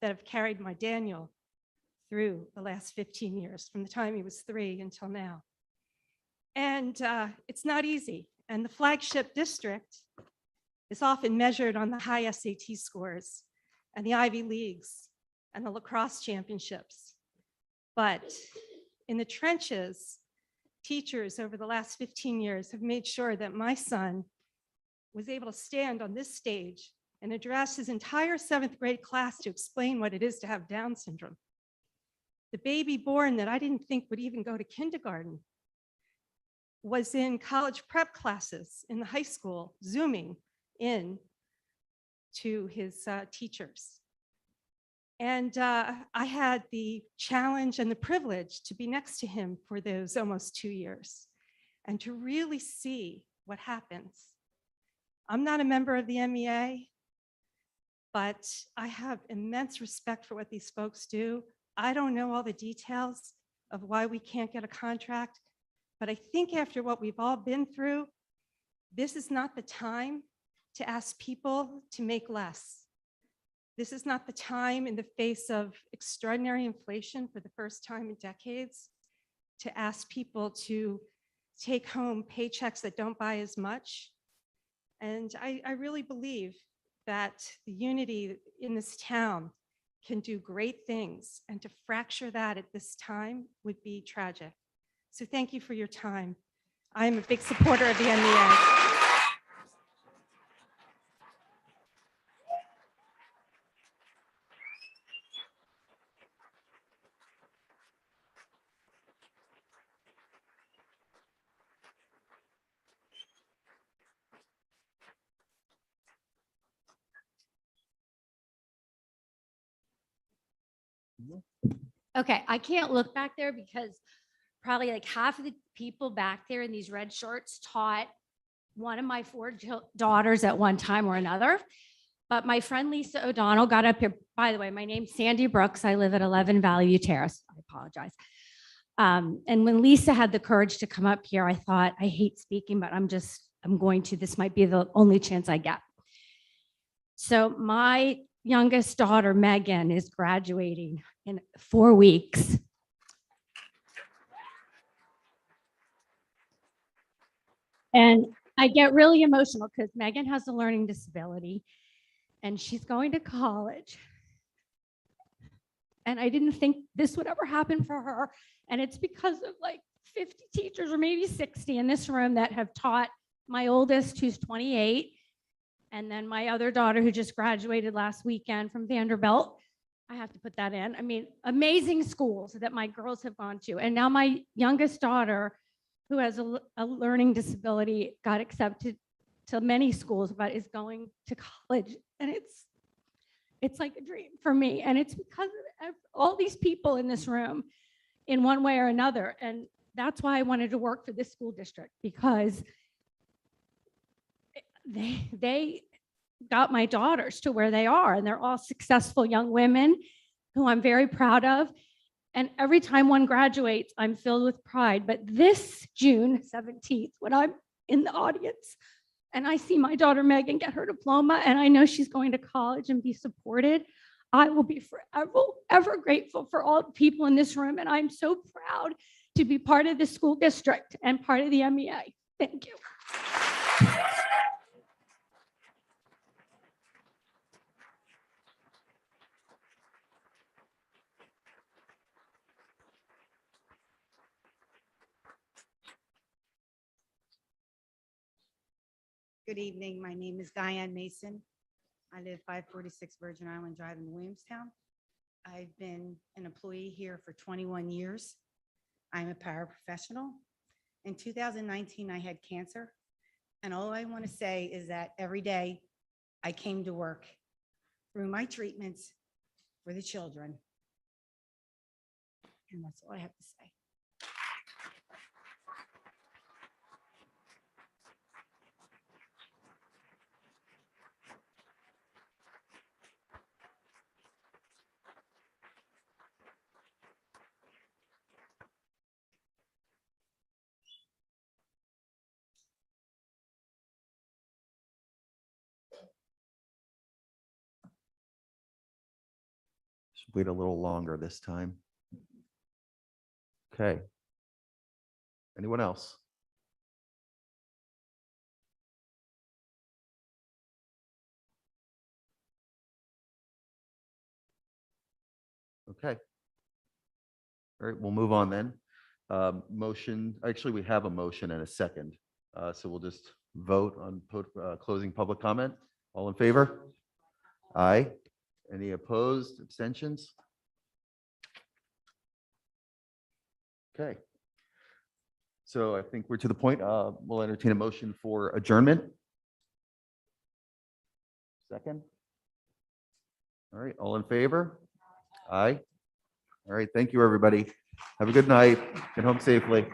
C: that have carried my Daniel through the last 15 years, from the time he was 3 until now. And it's not easy. And the flagship district is often measured on the high SAT scores and the Ivy Leagues and the lacrosse championships. But in the trenches, teachers over the last 15 years have made sure that my son was able to stand on this stage and address his entire 7th grade class to explain what it is to have Down syndrome. The baby born that I didn't think would even go to kindergarten was in college prep classes in the high school, Zooming in to his teachers. And I had the challenge and the privilege to be next to him for those almost 2 years and to really see what happens. I'm not a member of the MEA, but I have immense respect for what these folks do. I don't know all the details of why we can't get a contract, but I think after what we've all been through, this is not the time to ask people to make less. This is not the time in the face of extraordinary inflation for the first time in decades to ask people to take home paychecks that don't buy as much. And I really believe that the unity in this town can do great things, and to fracture that at this time would be tragic. So thank you for your time. I'm a big supporter of the MEA.
J: Okay, I can't look back there because probably like half of the people back there in these red shirts taught one of my 4 daughters at one time or another. But my friend Lisa O'Donnell got up here. By the way, my name's Sandy Brooks. I live at 11 Value Terrace. I apologize. And when Lisa had the courage to come up here, I thought, I hate speaking, but I'm going to. This might be the only chance I get. So my youngest daughter, Megan, is graduating in 4 weeks. And I get really emotional because Megan has a learning disability and she's going to college. And I didn't think this would ever happen for her. And it's because of like 50 teachers or maybe 60 in this room that have taught my oldest, who's 28, and then my other daughter who just graduated last weekend from Vanderbilt. I have to put that in. I mean, amazing schools that my girls have gone to. And now my youngest daughter, who has a learning disability, got accepted to many schools, but is going to college. And it's like a dream for me. And it's because of all these people in this room in one way or another. And that's why I wanted to work for this school district, because they got my daughters to where they are, and they're all successful young women who I'm very proud of. And every time one graduates, I'm filled with pride. But this June 17th, when I'm in the audience and I see my daughter Megan get her diploma, and I know she's going to college and be supported, I will be forever, ever grateful for all the people in this room. And I'm so proud to be part of the school district and part of the MEA. Thank you.
M: Good evening. My name is Diane Mason. I live 546 Virgin Island Drive in Williamstown. I've been an employee here for 21 years. I'm a paraprofessional. In 2019, I had cancer. And all I want to say is that every day I came to work through my treatments for the children. And that's all I have to say.
A: Should wait a little longer this time. Okay. Anyone else? Okay. All right, we'll move on then. Motion, actually, we have a motion and a second. So we'll just vote on closing public comment. All in favor? Aye. Any opposed, abstentions? Okay. So I think we're to the point, we'll entertain a motion for adjournment. Second. All right, all in favor? Aye. All right, thank you, everybody. Have a good night. Get home safely.